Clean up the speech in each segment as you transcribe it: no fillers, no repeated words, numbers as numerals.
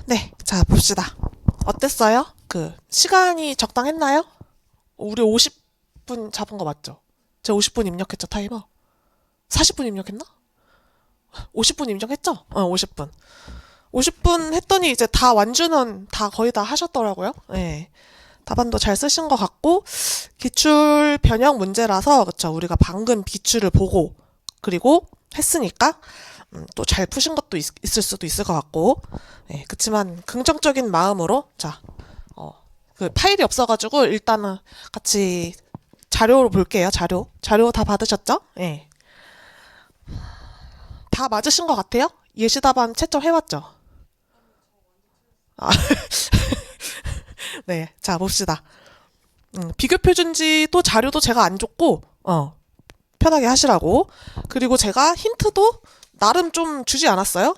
네, 자, 봅시다. 어땠어요? 시간이 적당했나요? 우리 50분 잡은 거 맞죠? 제가 50분 입력했죠, 타이머? 40분 입력했나? 50분 입력했죠? 50분. 50분 했더니 이제 다 완주는 다 거의 다 하셨더라고요. 네. 답안도 잘 쓰신 것 같고, 기출 변형 문제라서, 그쵸. 우리가 방금 기출을 보고, 그리고 했으니까, 또 잘 푸신 것도 있을 수도 있을 것 같고, 네, 그치만 긍정적인 마음으로, 자, 어, 그 파일이 없어가지고 일단은 같이 자료로 볼게요. 자료 다 받으셨죠? 네. 다 맞으신 것 같아요? 예시답안 채점해왔죠? 아, 네. 자, 봅시다. 비교 표준지도 자료도 제가 안 줬고, 편하게 하시라고. 그리고 제가 힌트도 나름 좀 주지 않았어요?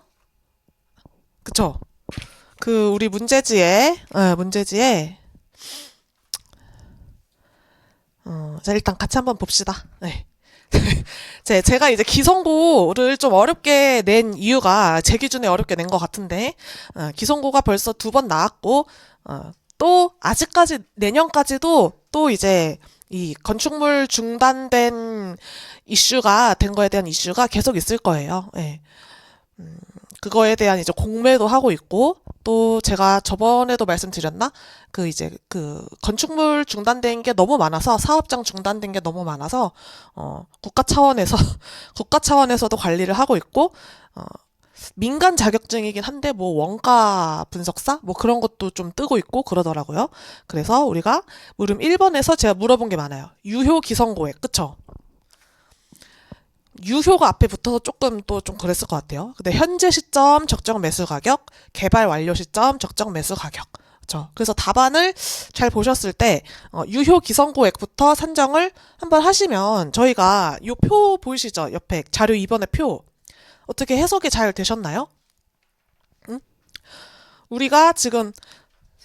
그쵸? 우리 문제지에, 자, 일단 같이 한번 봅시다. 네. 제가 이제 기성고를 좀 어렵게 낸 이유가 제 기준에 어렵게 낸 것 같은데, 기성고가 벌써 2번 나왔고, 또 아직까지 내년까지도 또 이제 이 건축물 중단된 이슈가 된 거에 대한 이슈가 계속 있을 거예요. 예. 그거에 대한 이제 공매도 하고 있고, 또 제가 저번에도 말씀드렸나? 건축물 중단된 게 너무 많아서, 사업장 중단된 게 너무 많아서, 국가 차원에서, 국가 차원에서도 관리를 하고 있고, 어, 민간 자격증이긴 한데, 뭐, 원가 분석사? 뭐 그런 것도 좀 뜨고 있고 그러더라고요. 그래서 우리가 물음 1번에서 제가 물어본 게 많아요. 유효 기성고액, 그쵸? 유효가 앞에 붙어서 조금 또 좀 그랬을 것 같아요. 근데 현재 시점 적정 매수 가격, 개발 완료 시점 적정 매수 가격. 그렇죠. 그래서 답안을 잘 보셨을 때 유효 기성고액부터 산정을 한번 하시면 저희가 요 표 보이시죠? 옆에 자료 2번의 표. 어떻게 해석이 잘 되셨나요? 응? 우리가 지금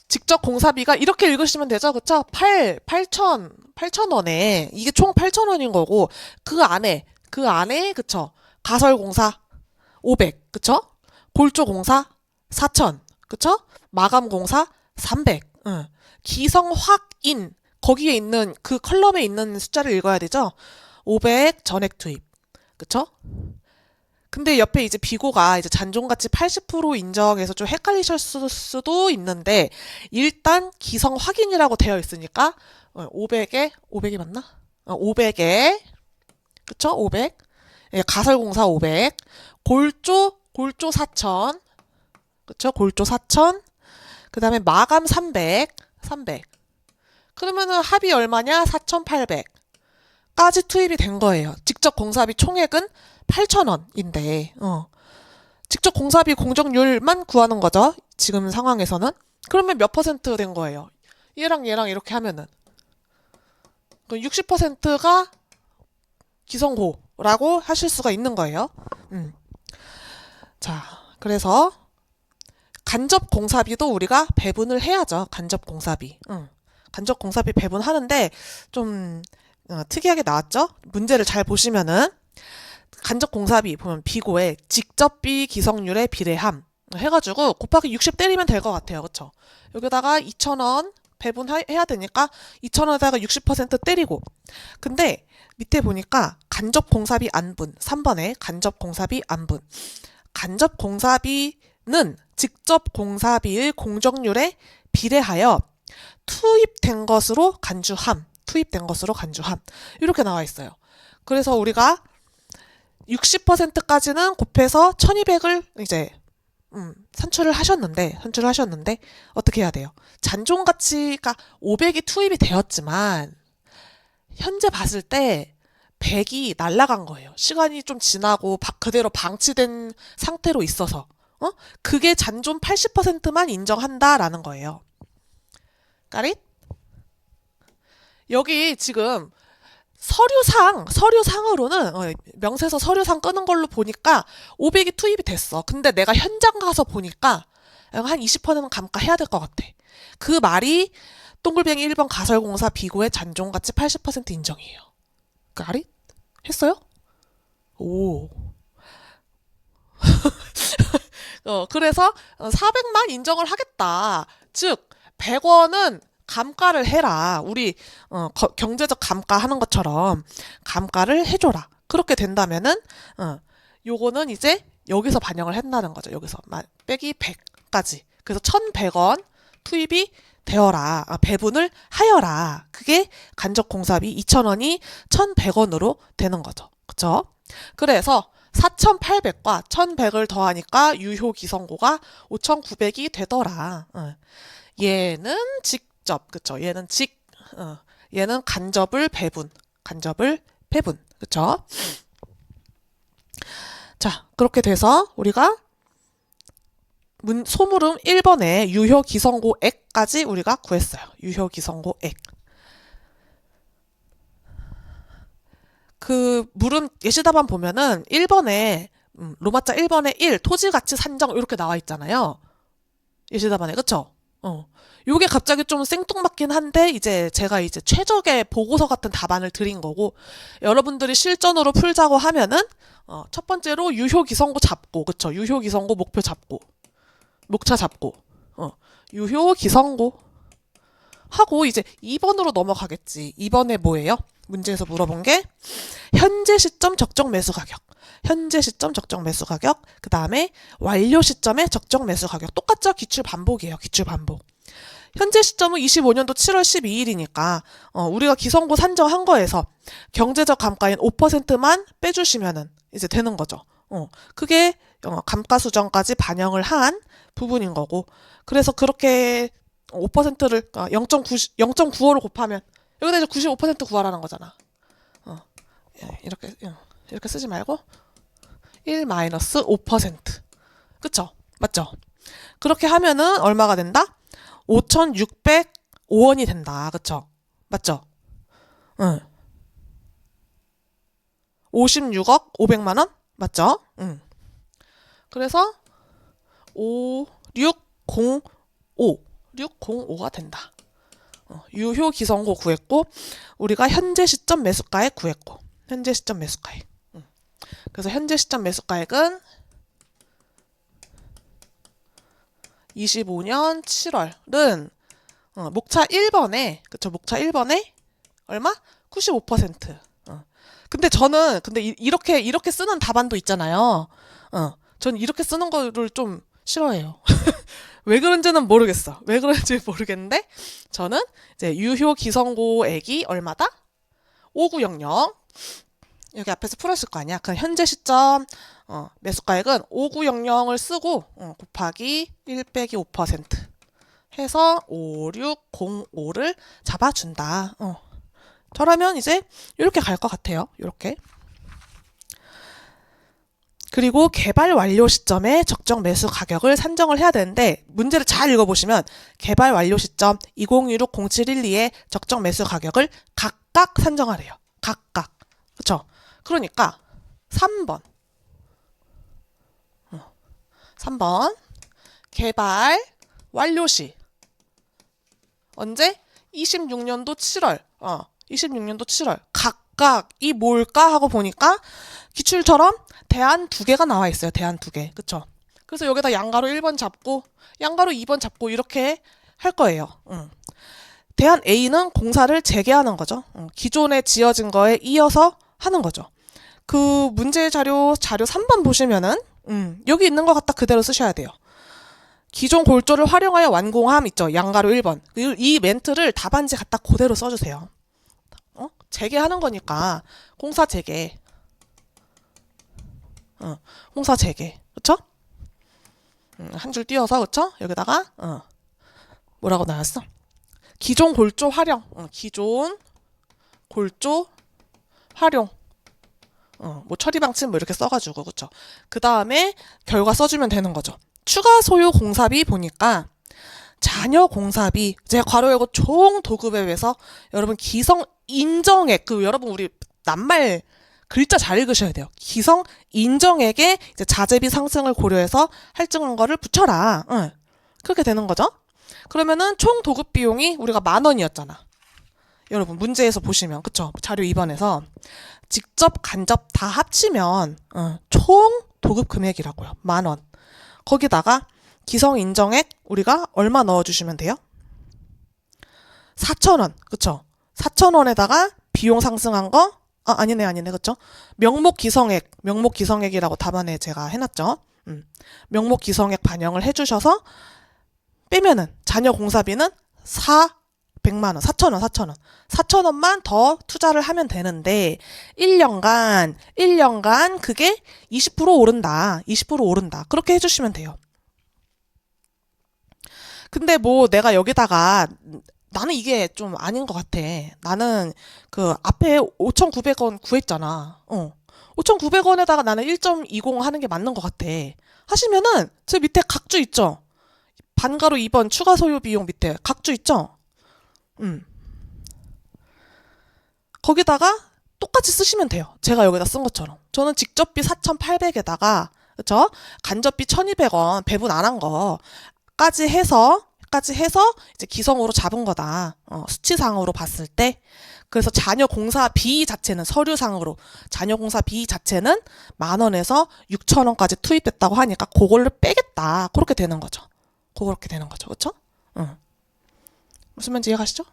직접 공사비가 이렇게 읽으시면 되죠? 그쵸? 8,000원에 이게 총 8,000원인 거고 그 안에 그쵸? 가설공사 500 그쵸? 골조공사 4,000 그쵸? 마감공사 300 응. 기성확인 거기에 있는 그 컬럼에 있는 숫자를 읽어야 되죠? 500 전액 투입 그쵸? 근데 옆에 이제 비고가 이제 잔존가치 80% 인정해서 좀 헷갈리셨을 수도 있는데 일단 기성 확인이라고 되어 있으니까 500에 맞나? 500에 그쵸? 500 예, 가설공사 500 골조 4,000 그쵸? 골조 4,000 그 다음에 마감 300 그러면은 합이 얼마냐? 4,800 까지 투입이 된 거예요. 직접 공사비 총액은 8,000원인데, 직접 공사비 공정률만 구하는 거죠. 지금 상황에서는. 그러면 몇 퍼센트 된 거예요? 얘랑 이렇게 하면은. 60%가 기성고라고 하실 수가 있는 거예요. 자, 그래서 간접 공사비도 우리가 배분을 해야죠. 간접 공사비. 간접 공사비 배분하는데 좀 특이하게 나왔죠? 문제를 잘 보시면은 간접 공사비 보면 비고의 직접비 기성률의 비례함 해가지고 곱하기 60 때리면 될 것 같아요. 그쵸? 여기다가 2,000원 배분해야 되니까 2,000원에다가 60% 때리고 근데 밑에 보니까 간접 공사비 안분 3번에 간접 공사비 안분 간접 공사비는 직접 공사비의 공정률에 비례하여 투입된 것으로 간주함 이렇게 나와 있어요. 그래서 우리가 60%까지는 곱해서 1200을 이제 산출을 하셨는데 어떻게 해야 돼요? 잔존 가치가 500이 투입이 되었지만 현재 봤을 때 100이 날라간 거예요. 시간이 좀 지나고 그대로 방치된 상태로 있어서 그게 잔존 80%만 인정한다라는 거예요. 까릿? 여기 지금 서류상으로는 명세서 서류상 끄는 걸로 보니까 500이 투입이 됐어. 근데 내가 현장 가서 보니까 한 20%는 감가해야 될 것 같아. 그 말이 동글뱅이 1번 가설공사 비고의 잔존가치 80% 인정이에요. 까리? 했어요? 오. 그래서 400만 인정을 하겠다. 즉 100원은 감가를 해라. 우리 경제적 감가 하는 것처럼 감가를 해줘라. 그렇게 된다면은 요거는 이제 여기서 반영을 한다는 거죠. 여기서 빼기 100까지. 그래서 1,100원 투입이 되어라. 배분을 하여라. 그게 간접공사비 2,000원이 1,100원으로 되는 거죠. 그쵸? 그래서 4,800과 1,100을 더하니까 유효기성고가 5,900이 되더라. 얘는 직접, 그쵸? 얘는 간접을 배분. 그쵸? 자, 그렇게 돼서 우리가 소물음 1번에 유효기성고액까지 우리가 구했어요. 유효기성고액. 그 물음 예시답안 보면은 1번에 로마자 1번에 1 토지가치 산정 이렇게 나와 있잖아요. 예시답안에 그쵸? 요게 갑자기 좀 생뚱맞긴 한데 이제 제가 이제 최적의 보고서 같은 답안을 드린 거고 여러분들이 실전으로 풀자고 하면은 첫 번째로 유효기성고 잡고 그쵸? 유효기성고 목표 잡고 목차 잡고 유효기성고 하고 이제 2번으로 넘어가겠지. 2번에 뭐예요? 문제에서 물어본 게 현재 시점 적정 매수 가격. 현재 시점 적정 매수 가격. 그 다음에 완료 시점의 적정 매수 가격. 똑같죠? 기출 반복이에요. 기출 반복. 현재 시점은 25년도 7월 12일이니까 우리가 기성고 산정한 거에서 경제적 감가인 5%만 빼주시면은 이제 되는 거죠. 그게 감가수정까지 반영을 한 부분인 거고 그래서 그렇게 5%를 0.95로 곱하면 여기다 이제 95% 구하라는 거잖아. 이렇게 쓰지 말고 1-5%. 그쵸? 맞죠? 그렇게 하면은 얼마가 된다? 5,605원이 된다. 그쵸? 맞죠? 56억 500만 원? 맞죠? 그래서 605가 된다. 유효기성고 구했고 우리가 현재 시점 매수가액 구했고 현재 시점 매수가액. 그래서 현재 시점 매수가액은 25년 7월은 목차 1번에 그쵸? 목차 1번에 얼마? 95%. 근데 저는 이렇게 쓰는 답안도 있잖아요. 저는 이렇게 쓰는 거를 좀 싫어해요. 왜 그런지는 모르겠어. 왜 그런지 모르겠는데 저는 이제 유효 기성고액이 얼마다? 5900. 여기 앞에서 풀었을 거 아니야. 그 현재 시점 매수가액은 5900을 쓰고 곱하기 1 빼기 5% 해서 5605를 잡아준다. 저라면 이제 이렇게 갈 것 같아요. 이렇게. 그리고 개발 완료 시점에 적정 매수 가격을 산정을 해야 되는데 문제를 잘 읽어보시면 개발 완료 시점 2016-0712의 적정 매수 가격을 각각 산정하래요. 각각. 그쵸? 그러니까 3번. 3번. 개발 완료 시. 언제? 26년도 7월. 26년도 7월. 각각이 뭘까 하고 보니까 기출처럼 대안 2개가 나와 있어요. 대안 2개. 그쵸? 그래서 여기다 양가로 1번 잡고 양가로 2번 잡고 이렇게 할 거예요. 대안 A는 공사를 재개하는 거죠. 기존에 지어진 거에 이어서 하는 거죠. 그 문제 자료 3번 보시면은 여기 있는 것 갖다 그대로 쓰셔야 돼요. 기존 골조를 활용하여 완공함 있죠. 양가로 1번. 이 멘트를 답안지 갖다 그대로 써주세요. 재개하는 거니까 공사 재개. 공사 재개. 그쵸? 한 줄 띄워서 그쵸? 여기다가 뭐라고 나왔어? 기존 골조 활용. 기존 골조 활용. 뭐 처리 방침 뭐 이렇게 써가지고 그쵸? 그 다음에 결과 써주면 되는 거죠. 추가 소요 공사비 보니까 잔여 공사비 제가 괄호 열고 총 도급에 비해서 여러분 기성 인정액 여러분 우리 낱말 글자 잘 읽으셔야 돼요. 기성 인정액에 이제 자재비 상승을 고려해서 할증한 거를 붙여라. 그렇게 되는 거죠. 그러면은 총 도급 비용이 우리가 10,000원이었잖아. 여러분 문제에서 보시면 그쵸? 자료 2번에서 직접 간접 다 합치면 총 도급 금액이라고요. 10,000원. 거기다가 기성 인정액 우리가 얼마 넣어주시면 돼요? 4,000원. 그쵸? 4,000원에다가 비용 상승한 거? 아니네. 그쵸? 명목 기성액이라고 답안에 제가 해놨죠. 명목 기성액 반영을 해주셔서 빼면은 자녀 공사비는 400만 원, 4,000원. 4,000원만 더 투자를 하면 되는데 1년간 그게 20% 오른다. 20% 오른다. 그렇게 해주시면 돼요. 근데 뭐 내가 여기다가 나는 이게 좀 아닌 것 같아. 나는 그 앞에 5,900원 구했잖아. 5,900원에다가 나는 1.20 하는 게 맞는 것 같아. 하시면은 저 밑에 각주 있죠? 반가로 2번 추가 소요 비용 밑에 각주 있죠? 거기다가 똑같이 쓰시면 돼요. 제가 여기다 쓴 것처럼. 저는 직접비 4,800에다가 그쵸? 간접비 1,200원 배분 안 한 거까지 해서 이제 기성으로 잡은 거다. 수치상으로 봤을 때. 그래서 자녀 공사비 자체는 서류상으로 자녀 공사비 자체는 10,000원에서 6,000원까지 투입됐다고 하니까 그걸로 빼겠다. 그렇게 되는 거죠. 그쵸? 무슨 말인지 이해가시죠?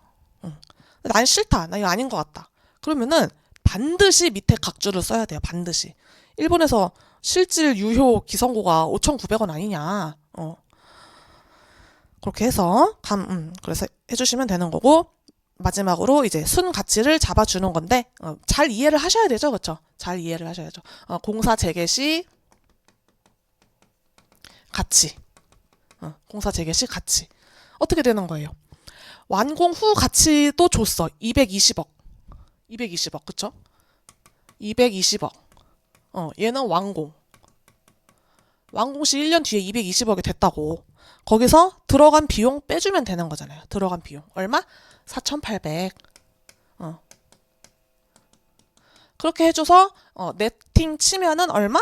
난 싫다. 나 이거 아닌 것 같다. 그러면은 반드시 밑에 각주를 써야 돼요. 반드시. 일본에서 실질 유효 기성고가 5,900원 아니냐. 그렇게 해서 그래서 해주시면 되는 거고 마지막으로 이제 순 가치를 잡아주는 건데 잘 이해를 하셔야 되죠, 그렇죠? 잘 이해를 하셔야죠. 공사 재개 시 가치, 공사 재개 시 가치 어떻게 되는 거예요? 완공 후 가치도 줬어. 220억, 그쵸? 220억. 얘는 완공 시 1년 뒤에 220억이 됐다고. 거기서 들어간 비용 빼주면 되는 거잖아요. 들어간 비용. 얼마? 4,800. 그렇게 해줘서, 네팅 치면은 얼마?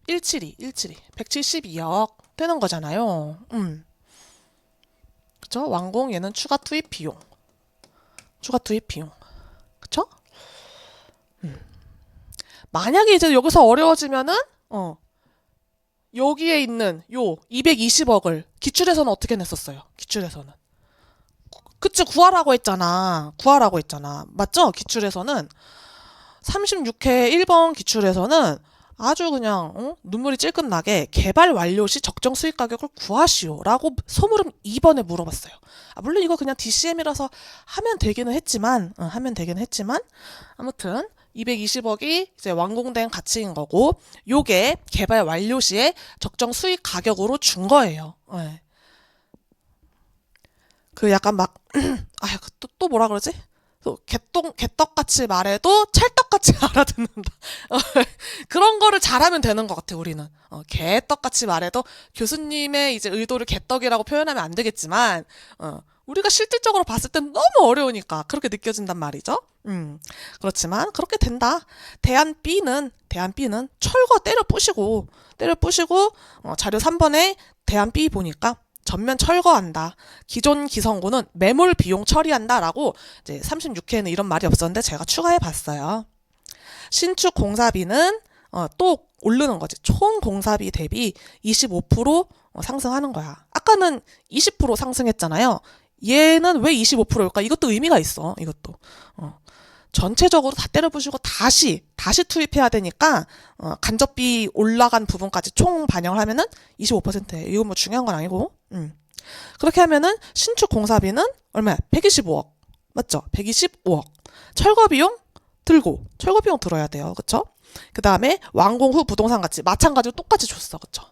172억 되는 거잖아요. 그쵸? 완공, 얘는 추가 투입 비용. 그쵸? 만약에 이제 여기서 어려워지면은, 여기에 있는 요 220억을 기출에서는 어떻게 냈었어요? 기출에서는. 그치, 구하라고 했잖아. 맞죠? 기출에서는 36회 1번 기출에서는 아주 그냥 눈물이 찔끔나게 개발 완료 시 적정 수익 가격을 구하시오라고 소물음 2번에 물어봤어요. 물론 이거 그냥 DCM이라서 하면 되기는 했지만 아무튼 220억이 이제 완공된 가치인 거고 요게 개발 완료 시에 적정 수익 가격으로 준 거예요. 네. 그 약간 막 또 뭐라 그러지? 또 개떡같이 말해도 찰떡같이 알아듣는다. 그런 거를 잘하면 되는 것 같아 우리는. 개떡같이 말해도 교수님의 이제 의도를 개떡이라고 표현하면 안 되겠지만 우리가 실질적으로 봤을 땐 너무 어려우니까 그렇게 느껴진단 말이죠. 그렇지만 그렇게 된다. 대안 B는 철거 때려 부시고 자료 3번에 대안 B 보니까 전면 철거한다. 기존 기성고는 매몰 비용 처리한다라고 이제 36회에는 이런 말이 없었는데 제가 추가해 봤어요. 신축 공사비는 또 오르는 거지. 총 공사비 대비 25% 상승하는 거야. 아까는 20% 상승했잖아요. 얘는 왜 25%일까? 이것도 의미가 있어. 이것도. 전체적으로 다 때려부시고 다시 투입해야 되니까 간접비 올라간 부분까지 총 반영을 하면은 25%예요. 이거 뭐 중요한 건 아니고. 그렇게 하면은 신축 공사비는 얼마야? 125억. 맞죠? 125억. 철거 비용 들어야 돼요. 그쵸? 그 다음에 완공 후 부동산 가치 마찬가지로 똑같이 줬어. 그쵸?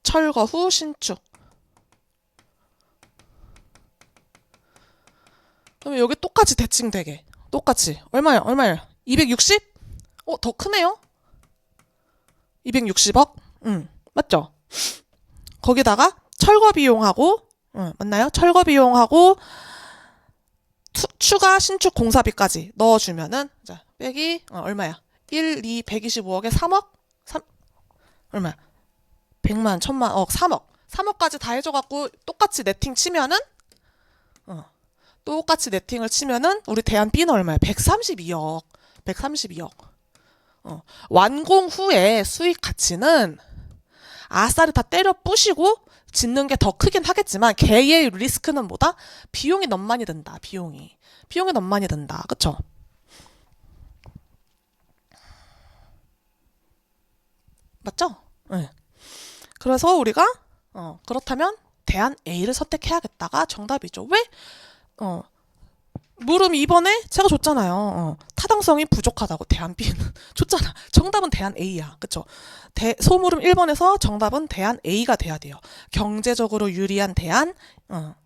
철거 후 신축. 그러면 여기 똑같이 대칭되게. 똑같이. 얼마야? 260? 더 크네요? 260억? 맞죠? 거기다가 철거 비용하고, 맞나요? 철거 비용하고, 추가 신축 공사비까지 넣어주면은, 자, 빼기, 얼마야? 125억에 3억? 얼마야? 100만, 1000만, 3억. 3억까지 다 해줘갖고, 똑같이 네팅 치면은, 똑같이 네팅을 치면은 우리 대안 B는 얼마야? 132억. 완공 후에 수익 가치는 아싸리 다 때려 부시고 짓는 게 더 크긴 하겠지만 걔의 리스크는 뭐다? 비용이 너무 많이 든다. 비용이 너무 많이 든다. 그쵸? 맞죠? 네. 그래서 우리가 그렇다면 대안 A를 선택해야겠다가 정답이죠. 왜? 물음 2번에 제가 줬잖아요. 타당성이 부족하다고 대안 B는 줬잖아. 정답은 대안 A야. 그쵸? 소물음 1번에서 정답은 대안 A가 돼야 돼요. 경제적으로 유리한 대안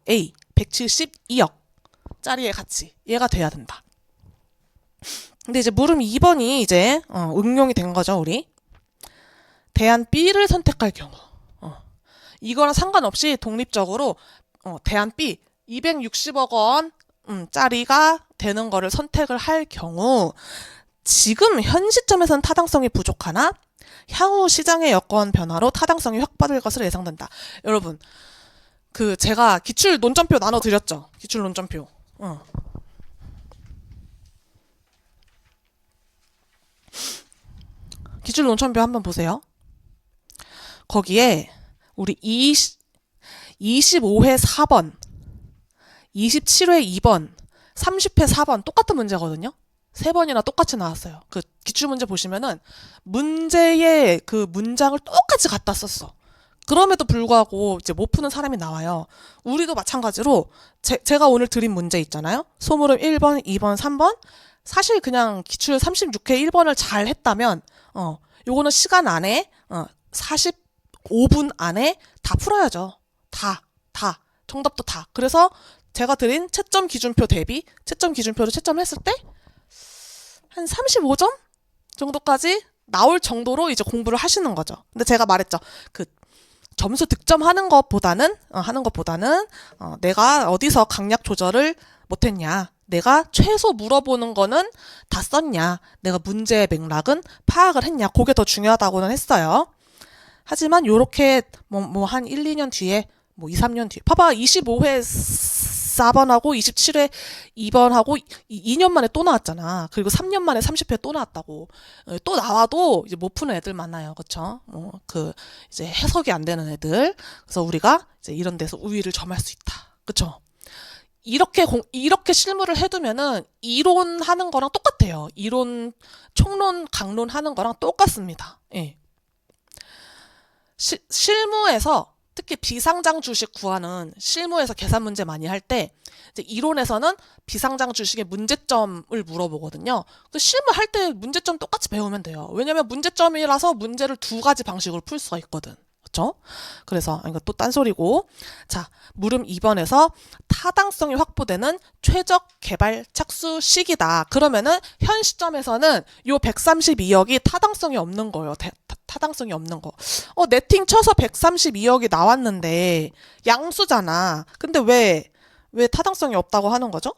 A 172억 짜리의 가치 얘가 돼야 된다. 근데 이제 물음 2번이 이제 응용이 된 거죠. 우리 대안 B를 선택할 경우 이거랑 상관없이 독립적으로 대안 B 260억 원 짜리가 되는 거를 선택을 할 경우 지금 현 시점에서는 타당성이 부족하나 향후 시장의 여건 변화로 타당성이 확보될 것으로 예상된다. 여러분 제가 기출 논점표 나눠드렸죠. 기출 논점표. 기출 논점표 한번 보세요. 거기에 우리 25회 4번 27회 2번, 30회 4번 똑같은 문제거든요. 3번이나 똑같이 나왔어요. 그 기출문제 보시면은 문제의 그 문장을 똑같이 갖다 썼어. 그럼에도 불구하고 이제 못 푸는 사람이 나와요. 우리도 마찬가지로 제가 오늘 드린 문제 있잖아요. 소물음 1번, 2번, 3번 사실 그냥 기출 36회 1번을 잘 했다면 요거는 시간 안에 45분 안에 다 풀어야죠. 다 정답도 다. 그래서 제가 드린 채점 기준표 대비 채점 기준표로 채점했을 때 한 35점 정도까지 나올 정도로 이제 공부를 하시는 거죠. 근데 제가 말했죠. 그 점수 득점하는 것보다는 내가 어디서 강약 조절을 못했냐, 내가 최소 물어보는 거는 다 썼냐, 내가 문제의 맥락은 파악을 했냐, 그게 더 중요하다고는 했어요. 하지만 요렇게 뭐 한 1, 2년 뒤에 뭐 2, 3년 뒤에 봐봐 25회 4번하고 27회 2번하고 2년 만에 또 나왔잖아. 그리고 3년 만에 30회 또 나왔다고. 또 나와도 이제 못 푸는 애들 많아요. 그쵸? 이제 해석이 안 되는 애들. 그래서 우리가 이제 이런 데서 우위를 점할 수 있다. 그쵸? 이렇게 실무를 해두면은 이론 하는 거랑 똑같아요. 이론, 총론, 강론 하는 거랑 똑같습니다. 예. 실무에서 특히 비상장 주식 구하는 실무에서 계산 문제 많이 할 때 이제 이론에서는 비상장 주식의 문제점을 물어보거든요. 실무할 때 문제점 똑같이 배우면 돼요. 왜냐면 문제점이라서 문제를 두 가지 방식으로 풀 수가 있거든. 그렇죠? 그래서 이거 또 딴소리고. 자, 물음 2번에서 타당성이 확보되는 최적 개발 착수 시기다. 그러면은 현 시점에서는 요 132억이 타당성이 없는 거예요. 타당성이 없는 거. 네팅 쳐서 132억이 나왔는데 양수잖아. 근데 왜 타당성이 없다고 하는 거죠?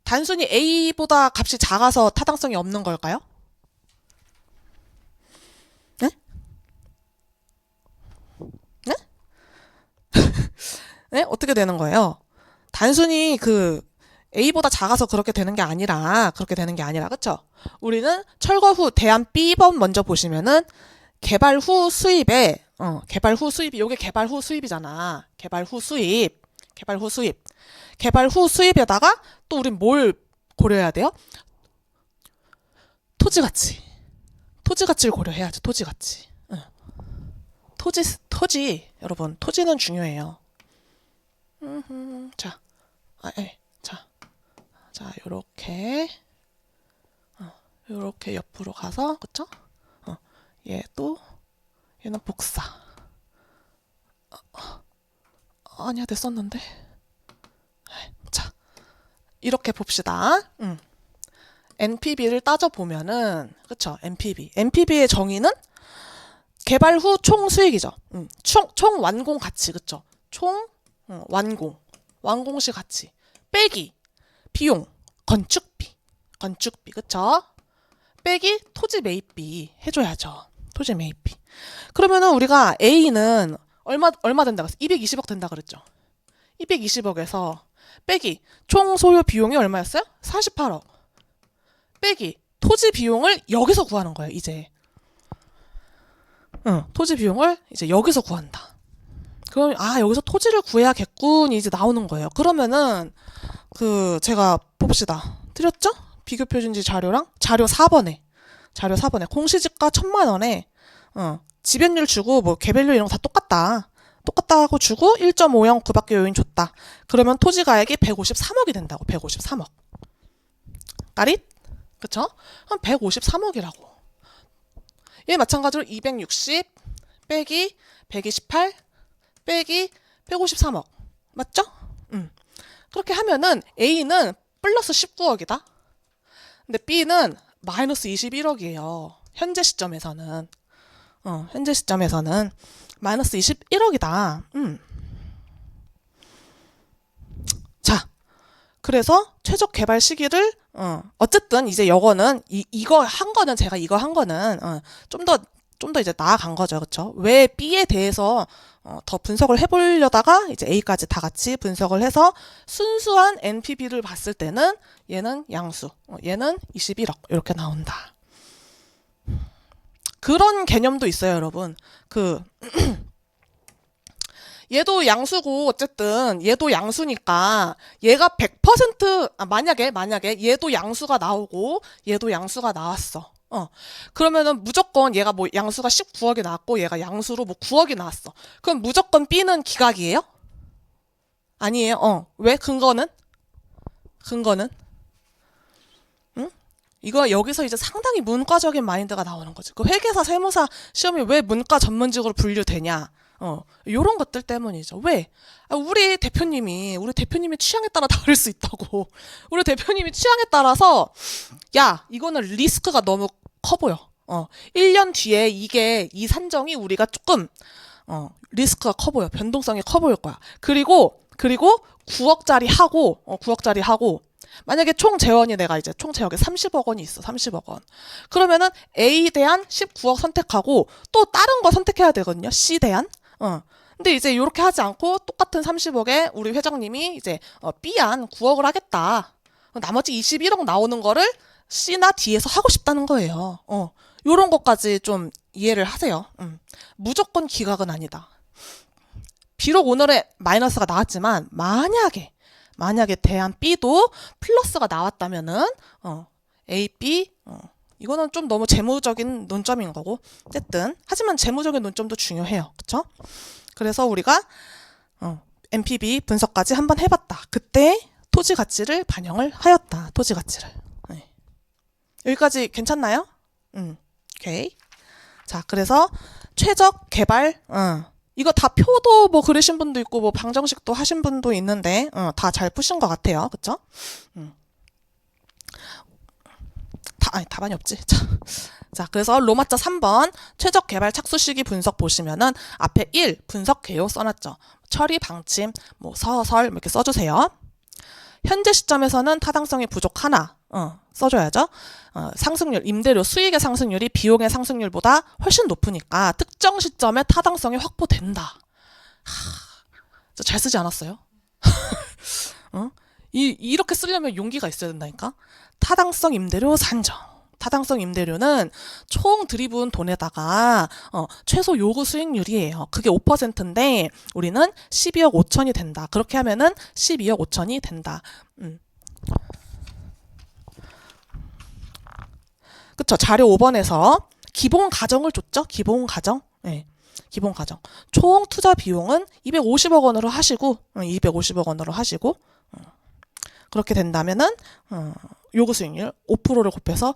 단순히 A보다 값이 작아서 타당성이 없는 걸까요? 네? 네? 네? 어떻게 되는 거예요? 단순히 A보다 작아서 그렇게 되는 게 아니라, 그쵸? 우리는 철거 후 대안 B번 먼저 보시면은, 개발 후 수입이, 요게 개발 후 수입이잖아. 개발 후 수입에다가, 또 우린 뭘 고려해야 돼요? 토지 가치를 고려해야죠, 토지 가치. 토지, 여러분, 토지는 중요해요. 자, 요렇게 옆으로 가서, 그쵸? 얘는 복사. 아니야, 됐었는데. 자, 이렇게 봅시다. NPV를 따져보면은, 그쵸? NPV의 정의는 개발 후 총 수익이죠. 총 완공 가치, 그쵸? 총 완공 시 가치. 빼기 비용, 건축비, 그쵸? 빼기 토지 매입비 해줘야죠. 토지 매입비. 그러면은 우리가 A는 얼마 된다 그랬어? 220억 된다 그랬죠. 220억에서 빼기 총 소요 비용이 얼마였어요? 48억. 빼기 토지 비용을 여기서 구하는 거예요, 이제. 토지 비용을 이제 여기서 구한다. 그럼, 여기서 토지를 구해야겠군이 이제 나오는 거예요. 그러면은, 제가 봅시다. 드렸죠? 비교 표준지 자료랑 자료 4번에. 자료 4번에. 공시지가 1,000만 원에, 지변율 주고, 뭐, 개별료 이런 거 다 똑같다. 똑같다고 주고 1.50 그밖에 요인 줬다. 그러면 토지 가액이 153억이 된다고. 153억. 까릿? 그쵸? 그럼 153억이라고. 얘 마찬가지로 260 빼기 128 빼기 153억. 맞죠? 그렇게 하면은 A는 플러스 19억이다. 근데 B는 마이너스 21억이에요. 현재 시점에서는. 현재 시점에서는 마이너스 21억이다. 자, 그래서 최적 개발 시기를 어쨌든 이제 이거는 이거 한 거는 제가 이거 한 거는 좀 더 이제 나아간 거죠. 그렇죠? 왜 B에 대해서 더 분석을 해보려다가 이제 A까지 다 같이 분석을 해서 순수한 NPV를 봤을 때는 얘는 양수, 얘는 21억 이렇게 나온다. 그런 개념도 있어요, 여러분. 얘도 양수고 어쨌든 얘도 양수니까 얘가 100% 만약에 얘도 양수가 나오고 얘도 양수가 나왔어. 그러면은 무조건 얘가 뭐 양수가 19억이 나왔고 얘가 양수로 뭐 9억이 나왔어. 그럼 무조건 B는 기각이에요? 아니에요. 왜? 근거는? 응? 이거 여기서 이제 상당히 문과적인 마인드가 나오는 거지. 그 회계사, 세무사 시험이 왜 문과 전문직으로 분류되냐? 요런 것들 때문이죠. 왜? 우리 대표님이 취향에 따라 다를 수 있다고. 우리 대표님이 취향에 따라서, 야, 이거는 리스크가 너무 커 보여. 1년 뒤에 이 산정이 우리가 조금, 리스크가 커 보여. 변동성이 커 보일 거야. 그리고 9억짜리 하고, 만약에 총 재원이 내가 이제 총 재원이 30억 원이 있어. 30억 원. 그러면은 A 대한 19억 선택하고 또 다른 거 선택해야 되거든요. C 대한. 근데 이제 이렇게 하지 않고 똑같은 30억에 우리 회장님이 이제 B안 9억을 하겠다. 나머지 21억 나오는 거를 C나 D에서 하고 싶다는 거예요. 요런 것까지 좀 이해를 하세요. 무조건 기각은 아니다. 비록 오늘의 마이너스가 나왔지만 만약에 대한 B도 플러스가 나왔다면은 A, B 이거는 좀 너무 재무적인 논점인 거고 어쨌든 하지만 재무적인 논점도 중요해요. 그쵸? 그래서 우리가 NPV 분석까지 한번 해봤다. 그때 토지 가치를 반영을 하였다. 토지 가치를. 네. 여기까지 괜찮나요? 오케이. 자, 그래서 최적 개발 이거 다 표도 뭐 그리신 분도 있고 뭐 방정식도 하신 분도 있는데 다 잘 푸신 것 같아요. 그쵸? 답안이 없지. 자, 그래서 로마자 3번 최적 개발 착수 시기 분석 보시면은 앞에 1 분석 개요 써놨죠. 처리 방침 뭐 서설 이렇게 써주세요. 현재 시점에서는 타당성이 부족하나 써줘야죠. 상승률, 임대료 수익의 상승률이 비용의 상승률보다 훨씬 높으니까 특정 시점에 타당성이 확보된다. 잘 쓰지 않았어요? 이렇게 쓰려면 용기가 있어야 된다니까. 타당성 임대료 산정. 타당성 임대료는 총 들이부은 돈에다가 최소 요구 수익률이에요. 그게 5%인데 우리는 12억 5천이 된다. 그렇게 하면은 12억 5천이 된다. 그쵸? 자료 5번에서 기본 가정을 줬죠? 기본 가정. 네. 기본 가정. 총 투자 비용은 250억 원으로 하시고 250억 원으로 하시고 그렇게 된다면은 요구 수익률 5%를 곱해서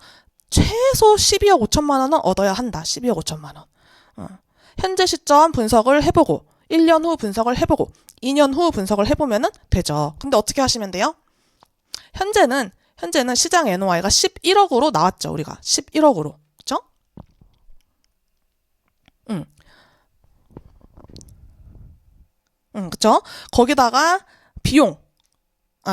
최소 12억 5천만 원은 얻어야 한다. 12억 5천만 원. 현재 시점 분석을 해보고 1년 후 분석을 해보고 2년 후 분석을 해보면은 되죠. 근데 어떻게 하시면 돼요? 현재는 시장 NOI가 11억으로 나왔죠. 우리가 11억으로. 그쵸? 그쵸? 거기다가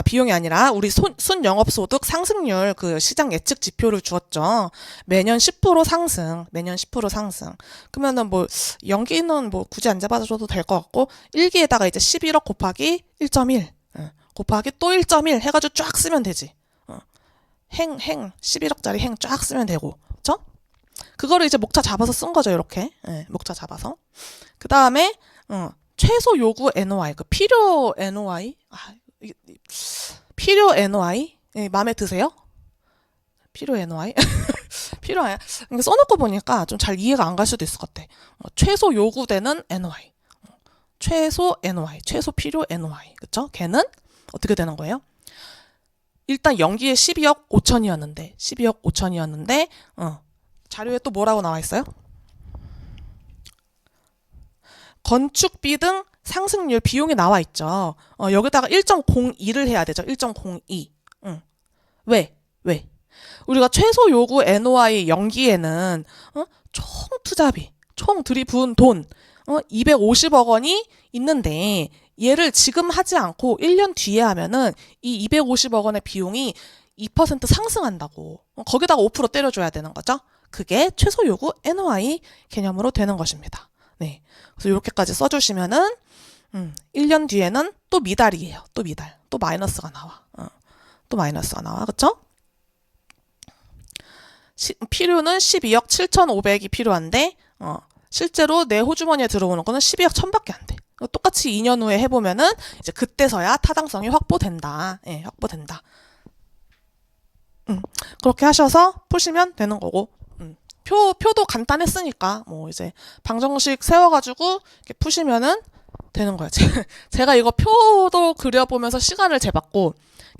비용이 아니라 우리 순영업소득 상승률 그 시장 예측 지표를 주었죠. 매년 10% 상승, 매년 10% 상승. 그러면은 뭐 연기는 뭐 굳이 안 잡아줘도 될 것 같고 1기에다가 이제 11억 곱하기 1.1 곱하기 또 1.1 해가지고 쫙 쓰면 되지. 행 11억짜리 행 쫙 쓰면 되고, 그쵸? 그거를 이제 목차 잡아서 쓴 거죠, 이렇게. 예, 목차 잡아서. 그 다음에 최소 요구 NOI, 그 필요 NOI, 필요 NOI, 예, 마음에 드세요? 필요 NOI? 필요해. 근데 써놓고 보니까 좀 잘 이해가 안 갈 수도 있을 것 같아. 최소 요구되는 NOI, 최소 NOI, 최소 필요 NOI, 그쵸? 걔는 어떻게 되는 거예요? 일단 연기에 12억 5천이었는데, 자료에 또 뭐라고 나와 있어요? 건축비 등 상승률 비용이 나와 있죠. 여기다가 1.02를 해야 되죠. 1.02. 왜? 우리가 최소 요구 NOI 연기에는 총 투자비, 총 들이부은 돈 250억 원이 있는데 얘를 지금 하지 않고 1년 뒤에 하면은 이 250억 원의 비용이 2% 상승한다고. 거기다가 5% 때려줘야 되는 거죠. 그게 최소 요구 NOI 개념으로 되는 것입니다. 네. 그래서 이렇게까지 써주시면은 1년 뒤에는 또 미달이에요. 또 미달. 또 마이너스가 나와. 또 마이너스가 나와. 그쵸? 필요는 12억 7,500이 필요한데 실제로 내 호주머니에 들어오는 거는 12억 1,000밖에 안 돼. 똑같이 2년 후에 해보면은 이제 그때서야 타당성이 확보된다. 예, 확보된다. 그렇게 하셔서 푸시면 되는 거고. 표도 간단했으니까 뭐 이제 방정식 세워가지고 이렇게 푸시면은 되는 거예요. 제가 이거 표도 그려보면서 시간을 재봤고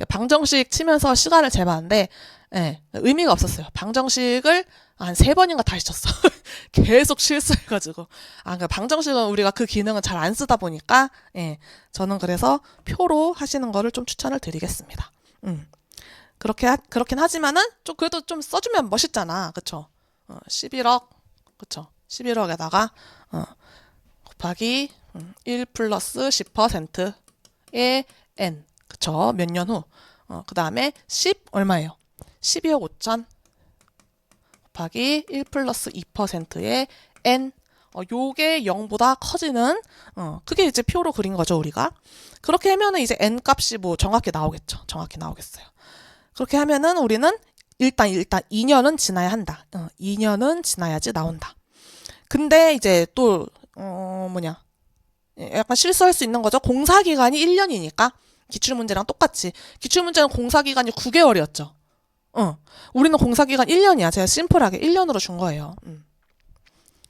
방정식 치면서 시간을 재봤는데 예, 의미가 없었어요. 방정식을 한 3번인가 다시 쳤어. 계속 실수해가지고. 그러니까 방정식은 우리가 그 기능은 잘 안 쓰다 보니까, 예, 저는 그래서 표로 하시는 거를 좀 추천을 드리겠습니다. 그렇긴 하지만은, 그래도 좀 써주면 멋있잖아. 그쵸? 11억, 그쵸? 11억에다가, 곱하기, 1 플러스 10%의 N. 그쵸? 몇 년 후. 그 다음에 10, 얼마예요? 12억 5천 곱하기 1 플러스 2%의 N. 요게 0보다 커지는, 그게 이제 표로 그린 거죠, 우리가. 그렇게 하면은 이제 N 값이 뭐 정확히 나오겠죠. 정확히 나오겠어요. 그렇게 하면은 우리는 일단 2년은 지나야 한다. 2년은 지나야지 나온다. 근데 이제 또, 약간 실수할 수 있는 거죠. 공사기간이 1년이니까. 기출문제랑 똑같이. 기출문제는 공사기간이 9개월이었죠. 우리는 공사기간 1년이야. 제가 심플하게 1년으로 준 거예요.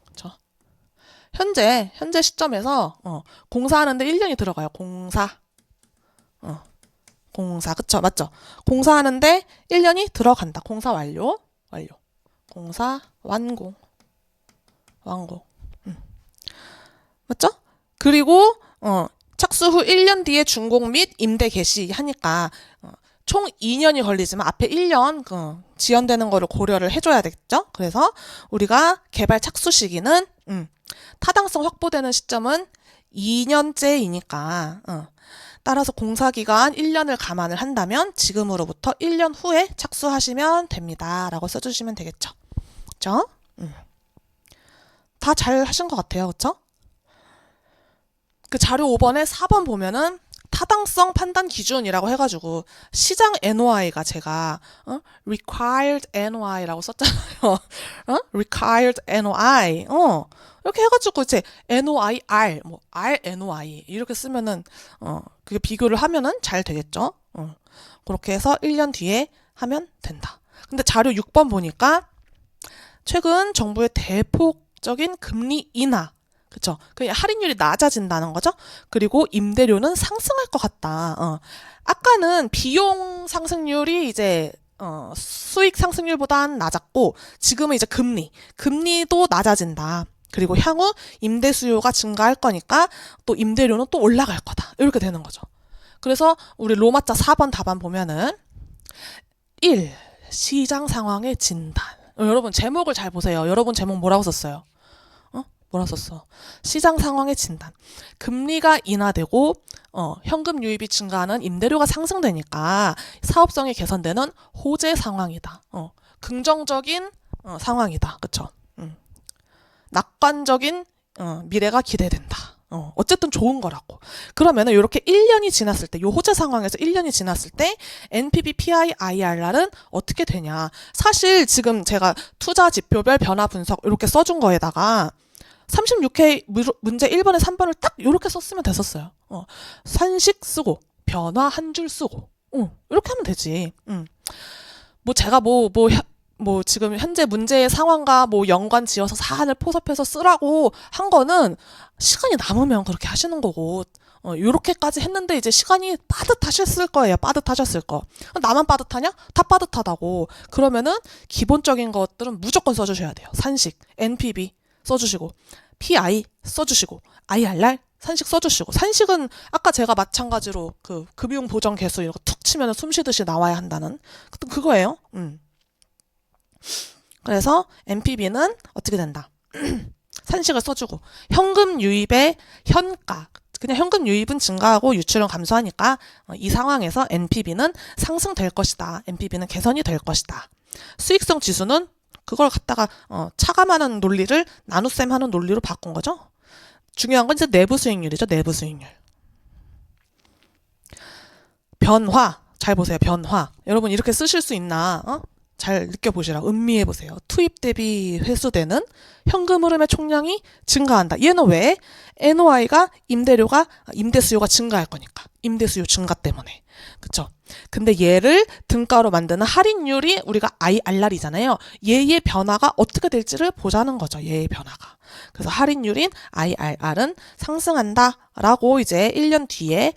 그쵸? 현재 시점에서, 공사하는데 1년이 들어가요. 공사. 그쵸? 맞죠? 공사하는데 1년이 들어간다. 공사 완료. 공사 완공. 맞죠? 그리고, 착수 후 1년 뒤에 준공 및 임대 개시 하니까, 총 2년이 걸리지만 앞에 1년 지연되는 거를 고려를 해줘야 되겠죠? 그래서 우리가 개발 착수 시기는 타당성 확보되는 시점은 2년째이니까 따라서 공사기간 1년을 감안을 한다면 지금으로부터 1년 후에 착수하시면 됩니다. 라고 써주시면 되겠죠? 그쵸? 다 잘 하신 것 같아요. 그쵸? 그 자료 5번에 4번 보면은 타당성 판단 기준이라고 해가지고 시장 NOI가 제가 required NOI라고 썼잖아요. required NOI. 이렇게 해가지고 이제 NOIR, 뭐 RNOI 이렇게 쓰면은 그게 비교를 하면은 잘 되겠죠. 그렇게 해서 1년 뒤에 하면 된다. 근데 자료 6번 보니까 최근 정부의 대폭적인 금리 인하. 그쵸? 그 할인율이 낮아진다는 거죠? 그리고 임대료는 상승할 것 같다. 아까는 비용 상승률이 이제, 수익 상승률보단 낮았고, 지금은 이제 금리도 낮아진다. 그리고 향후 임대 수요가 증가할 거니까 또 임대료는 또 올라갈 거다. 이렇게 되는 거죠. 그래서 우리 로마자 4번 답안 보면은 1. 시장 상황의 진단. 여러분 제목을 잘 보세요. 여러분 제목 뭐라고 썼어요? 뭐라 썼어? 시장 상황의 진단. 금리가 인하되고 현금 유입이 증가하는 임대료가 상승되니까 사업성이 개선되는 호재 상황이다. 긍정적인 상황이다. 그쵸? 낙관적인 미래가 기대된다. 어쨌든 좋은 거라고. 그러면은 이렇게 1년이 지났을 때, 요 호재 상황에서 1년이 지났을 때 NPV, PI, IRR은 어떻게 되냐. 사실 지금 제가 투자 지표별 변화 분석 이렇게 써준 거에다가 36회 문제 1번에 3번을 딱 이렇게 썼으면 됐었어요. 산식 쓰고 변화 한 줄 쓰고 이렇게 하면 되지. 뭐 제가 뭐 지금 현재 문제의 상황과 뭐 연관 지어서 사안을 포섭해서 쓰라고 한 거는 시간이 남으면 그렇게 하시는 거고, 요렇게까지 했는데 이제 시간이 빠듯하셨을 거예요. 빠듯하셨을 거. 나만 빠듯하냐? 다 빠듯하다고. 그러면은 기본적인 것들은 무조건 써주셔야 돼요. 산식, NPV 써주시고, PI 써주시고, IRR 산식 써주시고. 산식은 아까 제가 마찬가지로 그 금융 보정 개수 이런 거 툭 치면 숨 쉬듯이 나와야 한다는 그거예요. 그래서 NPV는 어떻게 된다? 산식을 써주고, 현금 유입의 현가, 그냥 현금 유입은 증가하고 유출은 감소하니까 이 상황에서 NPV는 상승될 것이다. NPV는 개선이 될 것이다. 수익성 지수는 그걸 갖다가 차감하는 논리를 나눗셈 하는 논리로 바꾼 거죠. 중요한 건 이제 내부 수익률이죠. 내부 수익률. 변화, 잘 보세요. 변화. 여러분 이렇게 쓰실 수 있나? 잘 느껴보시라. 음미해보세요. 투입 대비 회수되는 현금 흐름의 총량이 증가한다. 얘는 왜? NOI가 임대 수요가 증가할 거니까. 임대 수요 증가 때문에. 그쵸? 근데 얘를 등가로 만드는 할인율이 우리가 IRR이잖아요. 얘의 변화가 어떻게 될지를 보자는 거죠. 얘의 변화가. 그래서 할인율인 IRR은 상승한다라고 이제 1년 뒤에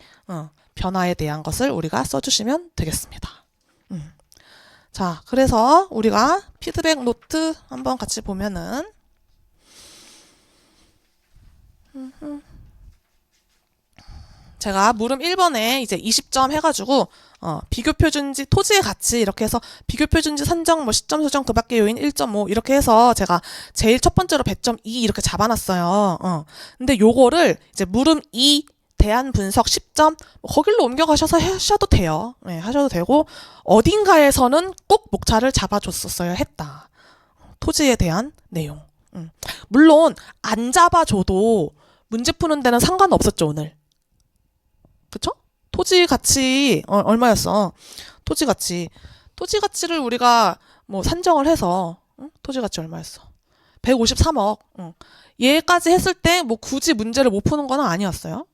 변화에 대한 것을 우리가 써주시면 되겠습니다. 자, 그래서 우리가 피드백 노트 한번 같이 보면은 제가 물음 1번에 이제 20점 해가지고 비교 표준지 토지의 가치 이렇게 해서 비교 표준지 산정 뭐 시점 수정 그 밖의 요인 1.5 이렇게 해서 제가 제일 첫 번째로 100점 2 이렇게 잡아놨어요. 근데 요거를 이제 물음 2 대안 분석 10점 거길로 옮겨가셔서 하셔도 돼요. 네, 하셔도 되고 어딘가에서는 꼭 목차를 잡아줬었어야 했다. 토지에 대한 내용. 물론 안 잡아줘도 문제 푸는 데는 상관없었죠 오늘. 그쵸? 토지 가치 얼마였어? 토지 가치를 우리가 뭐 산정을 해서 토지 가치 얼마였어? 153억. 얘까지 했을 때 뭐 굳이 문제를 못 푸는 건 아니었어요.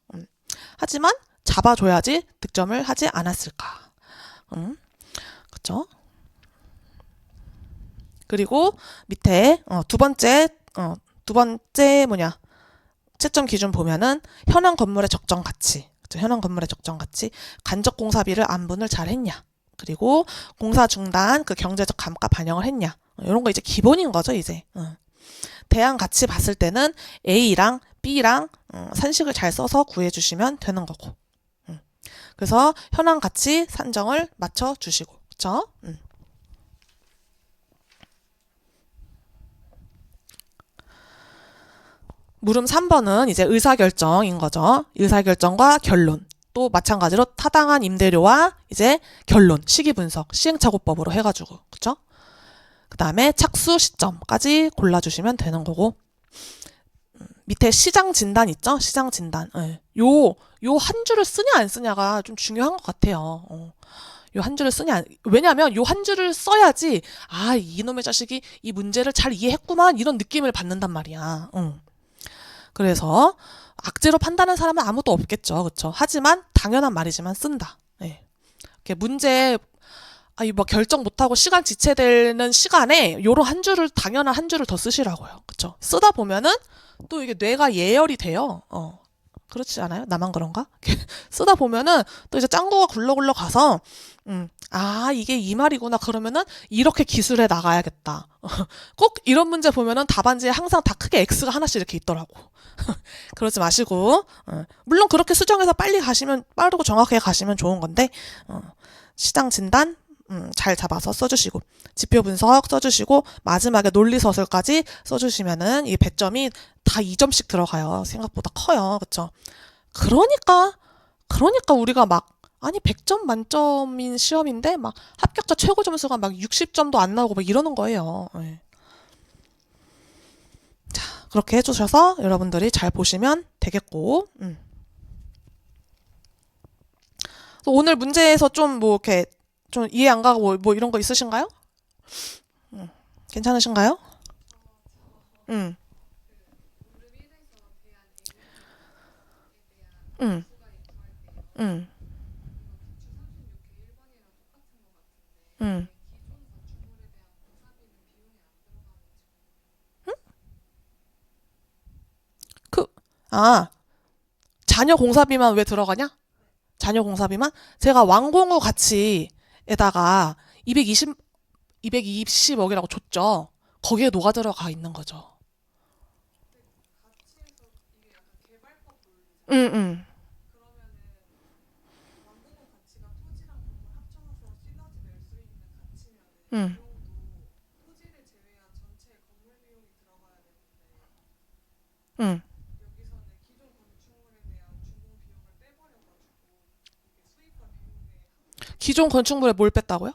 하지만 잡아줘야지 득점을 하지 않았을까. 그쵸? 그리고 밑에 두 번째 채점 기준 보면은 현황 건물의 적정 가치. 현황 건물의 적정 가치, 간접 공사비를 안분을 잘 했냐, 그리고 공사 중단 그 경제적 감가 반영을 했냐, 이런 거 이제 기본인 거죠 이제. 대안 가치 봤을 때는 A랑 B랑 산식을 잘 써서 구해주시면 되는 거고. 그래서 현황 가치 산정을 맞춰주시고, 그쵸? 물음 3번은 이제 의사결정인 거죠. 의사결정과 결론. 또 마찬가지로 타당한 임대료와 이제 결론, 시기분석, 시행착오법으로 해가지고, 그쵸? 그 다음에 착수 시점까지 골라주시면 되는 거고, 밑에 시장 진단 있죠? 시장 진단. 네. 요 한 줄을 쓰냐 안 쓰냐가 좀 중요한 것 같아요. 요 한 줄을 쓰냐, 왜냐면 요 한 줄을 써야지, 아, 이놈의 자식이 이 문제를 잘 이해했구만, 이런 느낌을 받는단 말이야. 그래서 악재로 판단하는 사람은 아무도 없겠죠. 그쵸? 하지만 당연한 말이지만 쓴다. 네. 이렇게 문제 뭐 결정 못하고 시간 지체되는 시간에 요런 한 줄을, 당연한 한 줄을 더 쓰시라고요. 그쵸? 쓰다 보면은 또 이게 뇌가 예열이 돼요. 그렇지 않아요? 나만 그런가? 쓰다 보면은 또 이제 짱구가 굴러굴러 가서 이게 이 말이구나. 그러면은 이렇게 기술해 나가야겠다. 꼭 이런 문제 보면은 답안지에 항상 다 크게 X가 하나씩 이렇게 있더라고. 그러지 마시고, 물론 그렇게 수정해서 빠르고 정확하게 가시면 좋은 건데, 시장 진단 잘 잡아서 써주시고, 지표 분석 써주시고, 마지막에 논리서술까지 써주시면은 이 배점이 다 2점씩 들어가요. 생각보다 커요. 그쵸? 그러니까 우리가 막, 100점 만점인 시험인데, 막 합격자 최고 점수가 막 60점도 안 나오고 막 이러는 거예요. 네. 자, 그렇게 해주셔서 여러분들이 잘 보시면 되겠고. 오늘 문제에서 좀 뭐 이렇게 좀 이해 안 가고 뭐 이런 거 있으신가요? 괜찮으신가요? 음, 음, 음, 음. 그, 아, 자녀 공사비만 왜 들어가냐? 자녀 공사비만? 제가 완공후 가치에다가 220, 220억이라고 줬죠. 거기에 녹아 들어가 있는 거죠. 응, 응, 응, 응. 기존 건축물에 뭘 뺐다고요?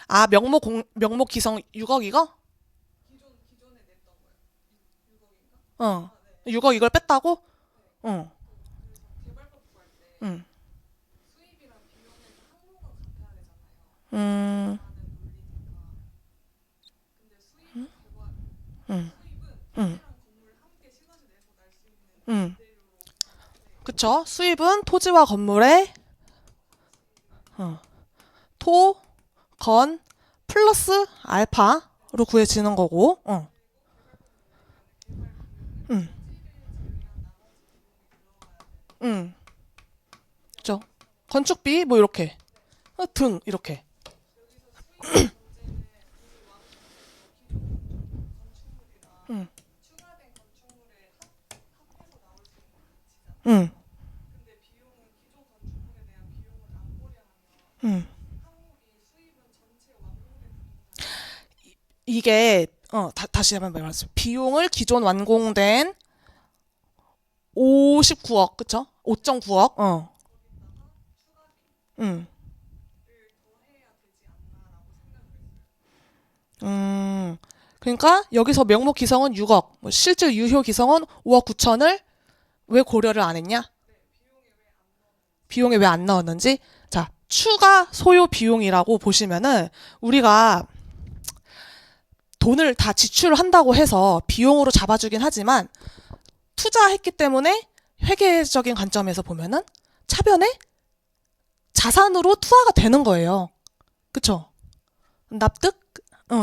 아, 명목 기성 6억 이거? 어. 6억 이걸 뺐다고? 응, 응. 음, 응, 응, 응. 그쵸? 수입은 토지와 건물의 어, 토, 건, 플러스 알파로 구해지는 거고, 응, 응, 그쵸? 건축비, 뭐, 이렇게. 등, 이렇게. 응, 응, 응. 이게, 다시 한번 말씀드릴게요. 비용을 기존 완공된 59억, 그쵸? 5.9억, 응, 음. 그러니까 여기서 명목 기성은 6억, 뭐 실질 유효 기성은 5억 9천을 왜 고려를 안 했냐? 비용에 왜 안 넣었는지? 자, 추가 소요 비용이라고 보시면은 우리가 돈을 다 지출을 한다고 해서 비용으로 잡아주긴 하지만 투자했기 때문에 회계적인 관점에서 보면은 차변에 자산으로 투하가 되는 거예요. 그쵸? 납득?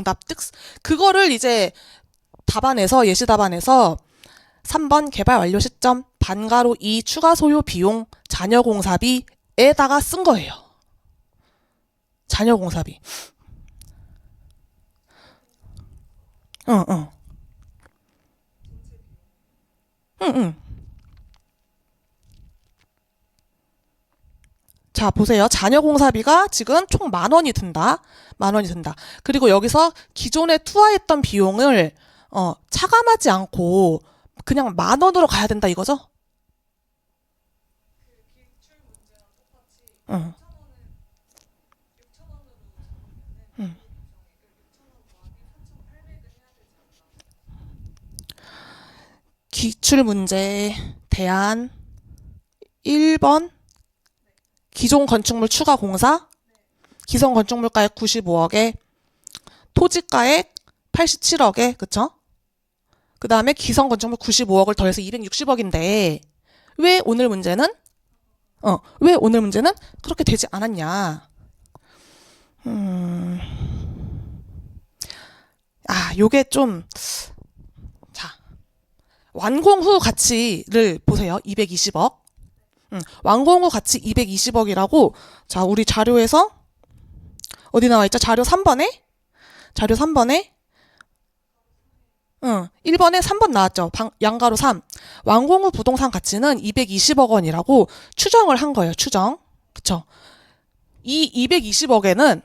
납득. 그거를 이제 답안에서, 예시 답안에서 3번 개발 완료 시점, 반가로 2 추가 소요 비용, 자녀 공사비에다가 쓴 거예요. 자녀 공사비. 응, 응. 응, 응. 자, 보세요. 자녀 공사비가 지금 총 10,000원이 든다. 10,000원이 든다. 그리고 여기서 기존에 투하했던 비용을, 차감하지 않고 그냥 10,000원으로 가야 된다 이거죠? 응, 응. 기출 문제 대안 1번 기존 건축물 추가 공사 기성 건축물가액 95억에 토지가액 87억에 그쵸? 그 다음에 기성 건축물 95억을 더해서 260억인데 왜 오늘 문제는 그렇게 되지 않았냐? 음, 요게 좀, 자, 완공 후 가치를 보세요. 220억. 완공 후 가치 220억이라고, 자, 우리 자료에서, 어디 나와 있죠? 자료 3번에, 1번에 3번 나왔죠. 양가로 3. 완공 후 부동산 가치는 220억 원이라고 추정을 한 거예요. 추정. 그쵸? 이 220억에는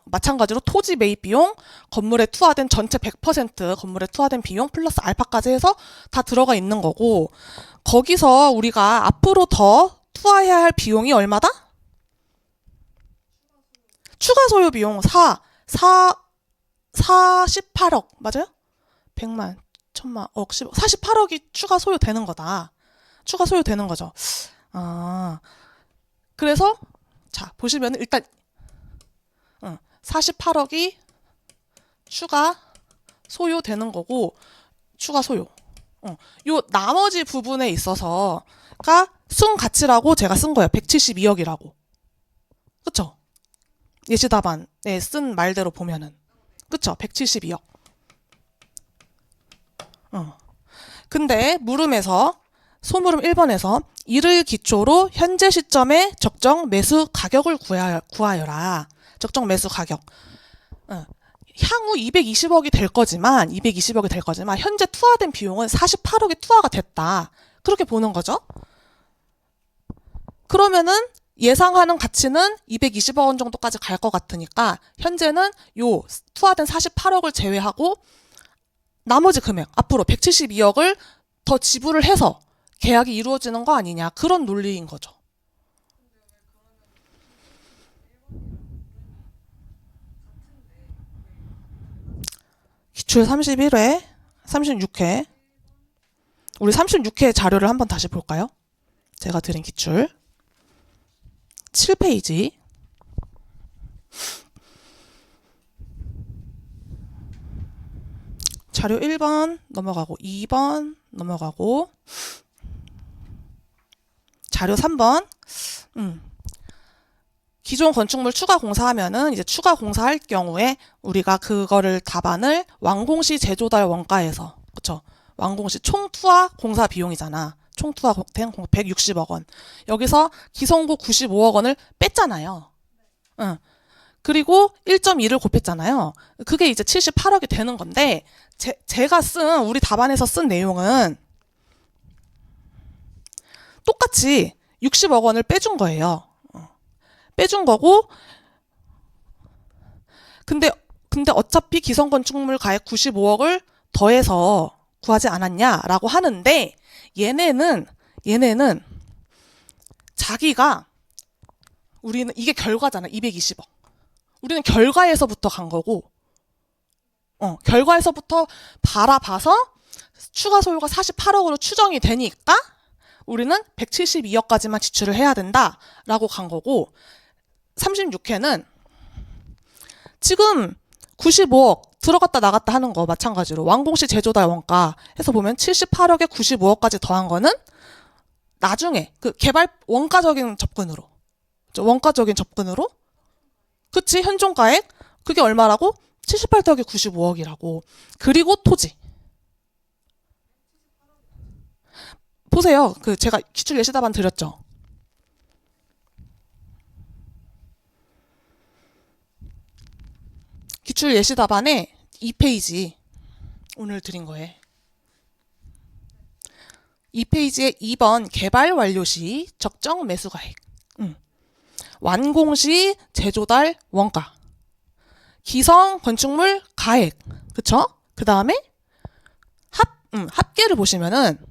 마찬가지로 토지 매입 비용, 건물에 투하된 전체 100% 건물에 투하된 비용 플러스 알파까지 해서 다 들어가 있는 거고 거기서 우리가 앞으로 더 투하해야 할 비용이 얼마다? 추가 소요 비용 48억 맞아요? 100만 천만, 억, 10억, 48억이 추가 소요되는 거다. 추가 소요되는 거죠. 아, 그래서 자 보시면 일단 48억이 추가 소요되는 거고 추가 소요. 요 나머지 부분에 있어서가 순가치라고 제가 쓴 거예요. 172억이라고. 그쵸? 예시 답안에 쓴 말대로 보면은. 그쵸? 172억. 근데 물음에서 소물음 1번에서 이를 기초로 현재 시점의 적정 매수 가격을 구하여라. 적정 매수 가격. 향후 220억이 될 거지만 현재 투하된 비용은 48억이 투하가 됐다. 그렇게 보는 거죠. 그러면은 예상하는 가치는 220억 원 정도까지 갈 것 같으니까 현재는 요 투하된 48억을 제외하고 나머지 금액 앞으로 172억을 더 지불을 해서 계약이 이루어지는 거 아니냐. 그런 논리인 거죠. 기출 31회, 36회. 우리 36회 자료를 한번 다시 볼까요? 제가 드린 기출. 7페이지. 자료 1번 넘어가고 2번 넘어가고 자료 3번. 기존 건축물 추가 공사하면은 이제 추가 공사할 경우에 우리가 그거를 답안을 완공시 제조달 원가에서 그쵸? 완공시 총 투하 공사 비용이잖아. 총 투하된 160억 원. 여기서 기성고 95억 원을 뺐잖아요. 그리고 1.2를 곱했잖아요. 그게 이제 78억이 되는 건데 제가 쓴 우리 답안에서 쓴 내용은 똑같이 60억 원을 빼준 거예요. 빼준 거고 근데 어차피 기성건축물 가액 95억을 더해서 구하지 않았냐라고 하는데 얘네는 자기가 우리는 이게 결과잖아. 220억. 우리는 결과에서부터 간 거고 결과에서부터 바라봐서 추가 소요가 48억으로 추정이 되니까 우리는 172억까지만 지출을 해야 된다라고 간 거고 36회는 지금 95억 들어갔다 나갔다 하는 거 마찬가지로 완공시 제조달 원가 해서 보면 78억에 95억까지 더한 거는 나중에 그 개발 원가적인 접근으로 그치 현존가액 그게 얼마라고? 78 더하기 95억이라고. 그리고 토지 보세요. 그 제가 기출 예시 답안 드렸죠. 기출 예시 답안에 2페이지 오늘 드린 거에 2페이지에 2번 개발 완료 시 적정 매수가액 완공 시 제조달 원가 기성 건축물 가액 그쵸? 그 다음에 합계를 보시면은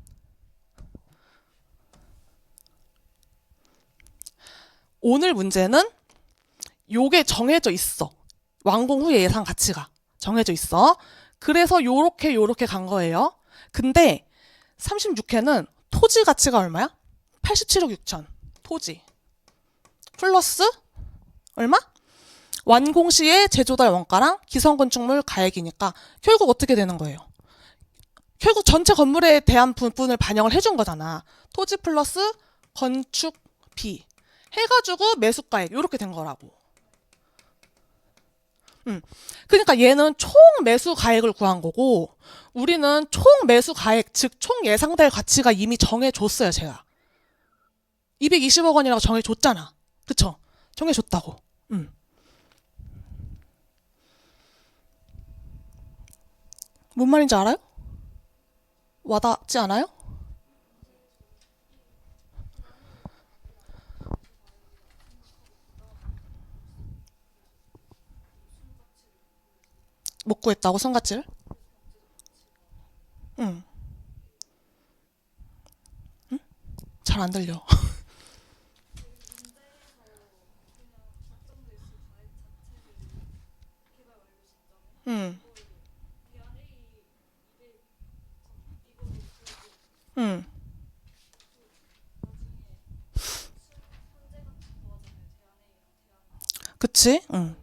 오늘 문제는 요게 정해져 있어. 완공 후의 예상 가치가 정해져 있어. 그래서 요렇게 간 거예요. 근데 36회는 토지 가치가 얼마야? 87억 6천. 토지. 플러스 얼마? 완공 시의 제조달 원가랑 기성건축물 가액이니까 결국 어떻게 되는 거예요? 결국 전체 건물에 대한 부분을 반영을 해준 거잖아. 토지 플러스 건축비 해가지고 매수가액 이렇게 된 거라고. 그러니까 얘는 총 매수 가액을 구한 거고 우리는 총 매수 가액 즉 총 예상될 가치가 이미 정해줬어요. 제가 220억 원이라고 정해줬잖아. 그쵸? 정해줬다고. 뭔 말인지 알아요? 와닿지 않아요? 못 구했다고 손가치를? 응. 잘 안 들려. 응. 응. 그치? 응.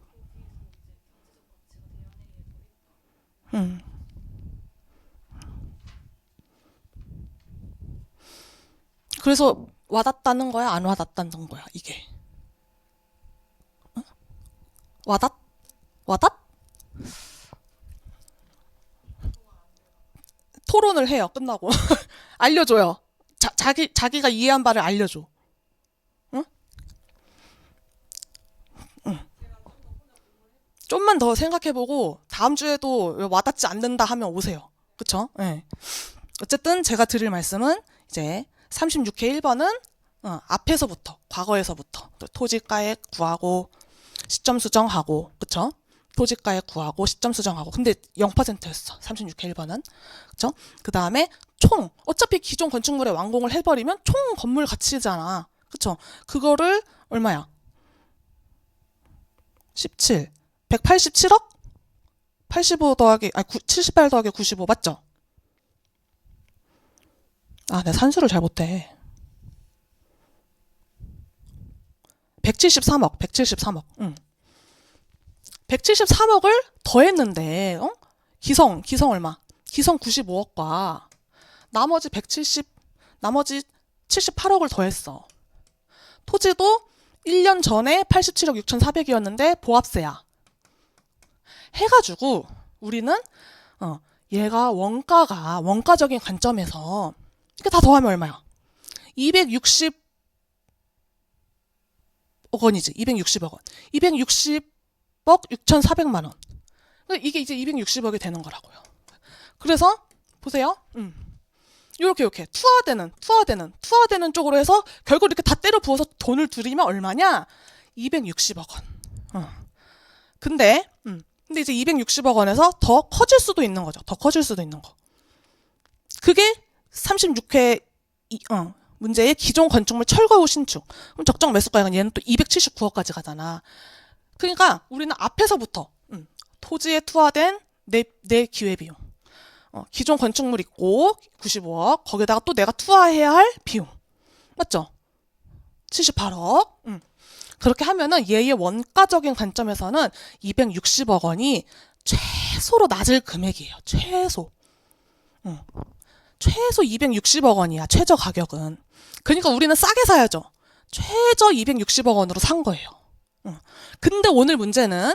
응. 그래서 와닿다는 거야? 안 와닿다는 거야? 이게. 와닿? 와닿? 토론을 해요. 끝나고. 알려줘요. 자기가 이해한 바를 알려줘. 응? 좀만 더 생각해보고 다음 주에도 와닿지 않는다 하면 오세요. 그쵸? 네. 어쨌든 제가 드릴 말씀은 이제 36회 1번은 앞에서부터 과거에서부터 또 토지가액 구하고 시점 수정하고 그쵸? 토지가액 구하고 시점 수정하고 근데 0%였어. 36회 1번은 그쵸? 그 다음에 총 어차피 기존 건축물에 완공을 해버리면 총 건물 가치잖아. 그쵸? 그거를 얼마야? 17 187억? 85 더하기 78 더하기 95 맞죠? 아, 내가 산수를 잘 못해. 173억, 173억. 응. 173억을 더했는데, 기성 얼마? 기성 95억과 나머지 78억을 더했어. 토지도 1년 전에 87억 6,400이었는데 보합세야. 해가지고 우리는 얘가 원가적인 관점에서 이게 다 더하면 얼마야? 260억 원이지. 260억 원. 260억 6,400만 원. 이게 이제 260억이 되는 거라고요. 그래서 보세요. 이렇게 투하되는 쪽으로 해서 결국 이렇게 다 때려 부어서 돈을 들이면 얼마냐? 260억 원. 근데 이제 260억 원에서 더 커질 수도 있는 거죠. 더 커질 수도 있는 거. 그게 36회 문제의 기존 건축물 철거 후 신축. 그럼 적정 매수가액은 얘는 또 279억까지 가잖아. 그러니까 우리는 앞에서부터 토지에 투하된 내 기회비용. 기존 건축물 있고 95억 거기다가 또 내가 투하해야 할 비용. 맞죠? 78억. 그렇게 하면은 얘의 원가적인 관점에서는 260억 원이 최소로 낮을 금액이에요. 최소. 최소 260억 원이야. 최저 가격은. 그러니까 우리는 싸게 사야죠. 최저 260억 원으로 산 거예요. 근데 오늘 문제는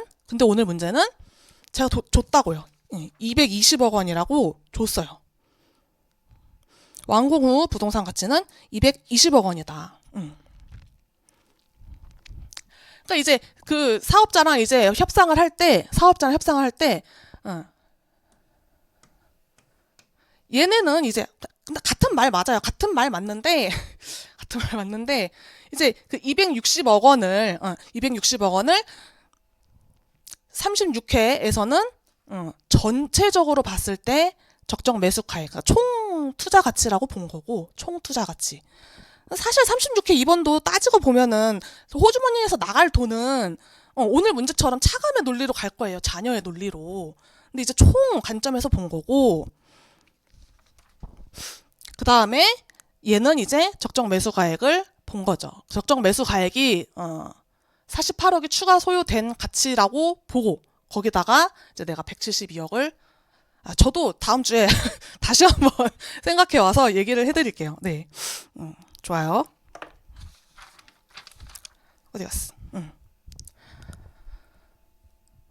제가 줬다고요. 220억 원이라고 줬어요. 완공 후 부동산 가치는 220억 원이다. 그러니까 이제 그 사업자랑 이제 협상을 할 때, 얘네는 이제 근데 같은 말 맞아요. 같은 말 맞는데 이제 그 260억 원을 36회에서는 전체적으로 봤을 때 적정 매수가액, 그러니까 총 투자 가치라고 본 거고, 총 투자 가치. 사실 36회 2번도 따지고 보면은 호주머니에서 나갈 돈은 오늘 문제처럼 차감의 논리로 갈 거예요. 자녀의 논리로. 근데 이제 총 관점에서 본 거고, 그 다음에 얘는 이제 적정 매수가액을 본 거죠. 적정 매수가액이 48억이 추가 소요된 가치라고 보고 거기다가 이제 내가 172억을 저도 다음 주에 다시 한번 생각해 와서 얘기를 해드릴게요. 네, 좋아요. 어디 갔어?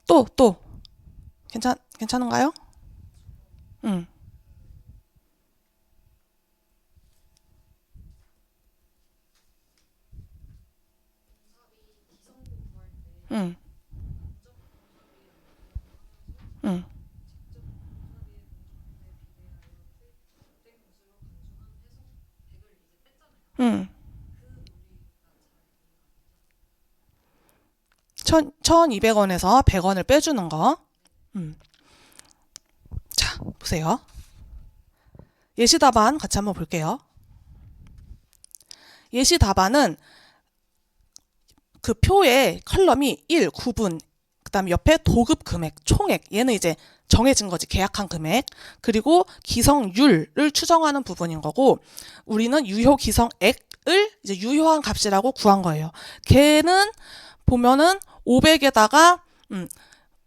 또 괜찮은가요? 응, 응, 응, 응. 1,200원에서 100원을 빼주는 거. 음. 자, 보세요. 예시 답안 같이 한번 볼게요. 예시 답안은 그 표에 컬럼이 1, 구분, 그 다음에 옆에 도급 금액, 총액. 얘는 이제 정해진 거지. 계약한 금액. 그리고 기성률을 추정하는 부분인 거고, 우리는 유효 기성액을 이제 유효한 값이라고 구한 거예요. 걔는 보면은 500에다가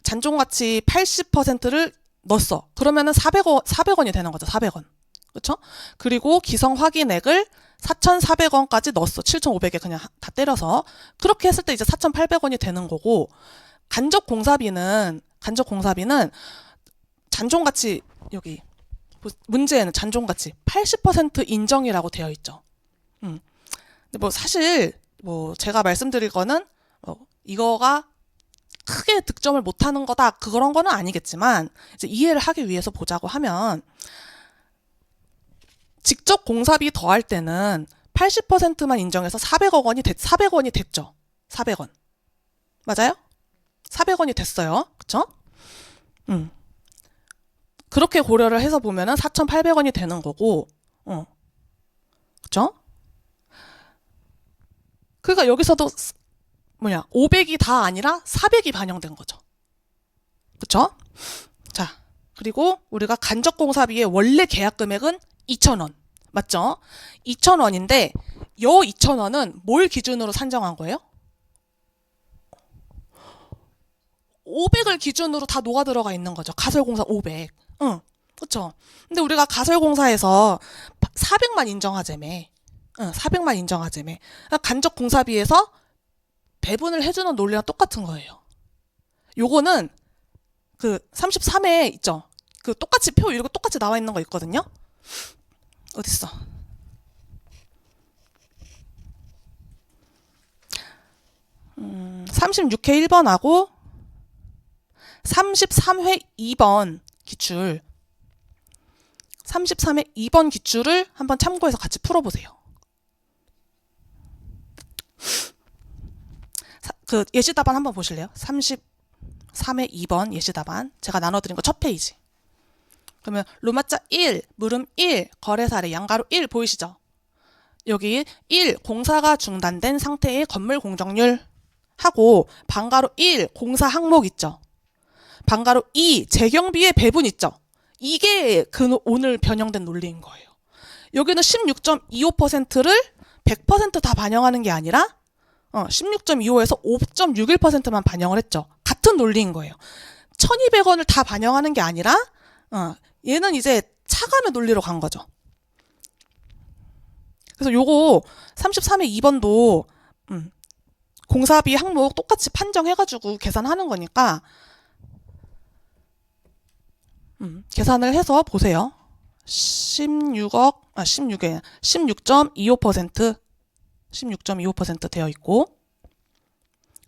잔존가치 80%를 넣었어. 그러면은 400원이 되는 거죠. 400원. 그쵸? 그리고 기성 확인액을 4,400원까지 넣었어. 7,500에 그냥 다 때려서. 그렇게 했을 때 이제 4,800원이 되는 거고, 간접 공사비는 잔존가치, 여기 문제에는 잔존가치 80% 인정이라고 되어 있죠. 근데 뭐 사실 뭐 제가 말씀드릴 거는 이거가 크게 득점을 못하는 거다 그런 거는 아니겠지만, 이제 이해를 하기 위해서 보자고 하면, 직접 공사비 더할 때는 80%만 인정해서 400원이 됐죠. 400원. 맞아요? 400원이 됐어요. 그쵸? 그렇게 고려를 해서 보면은 4,800원이 되는 거고, 그쵸? 그러니까 여기서도 500이 다 아니라 400이 반영된 거죠. 그쵸? 자, 그리고 우리가 간접공사비의 원래 계약 금액은 2,000원. 맞죠? 2,000원인데, 요 2,000원은 뭘 기준으로 산정한 거예요? 500을 기준으로 다 녹아 들어가 있는 거죠. 가설공사 500. 응. 그쵸? 근데 우리가 가설공사에서 400만 인정하자며. 응, 400만 인정하자며. 간접공사비에서 배분을 해주는 논리랑 똑같은 거예요. 요거는 그 33회 있죠? 그 똑같이 표 이렇게 똑같이 나와 있는 거 있거든요? 어딨어? 36회 1번하고 33회 2번 기출, 33회 2번 기출을 한번 참고해서 같이 풀어보세요. 그 예시답안 한번 보실래요? 33회 2번 예시답안 제가 나눠드린 거 첫 페이지. 그러면 로마자 1, 물음 1, 거래사례 양가로 1 보이시죠? 여기 1, 공사가 중단된 상태의 건물 공정률 하고, 방가로 1, 공사 항목 있죠? 방가로 2, 재경비의 배분 있죠? 이게 그 오늘 변형된 논리인 거예요. 여기는 16.25%를 100% 다 반영하는 게 아니라 16.25에서 5.61%만 반영을 했죠. 같은 논리인 거예요. 1,200원을 다 반영하는 게 아니라 얘는 이제 차감의 논리로 간 거죠. 그래서 요거 33회 2번도 공사비 항목 똑같이 판정해가지고 계산하는 거니까 계산을 해서 보세요. 16.25% 되어 있고,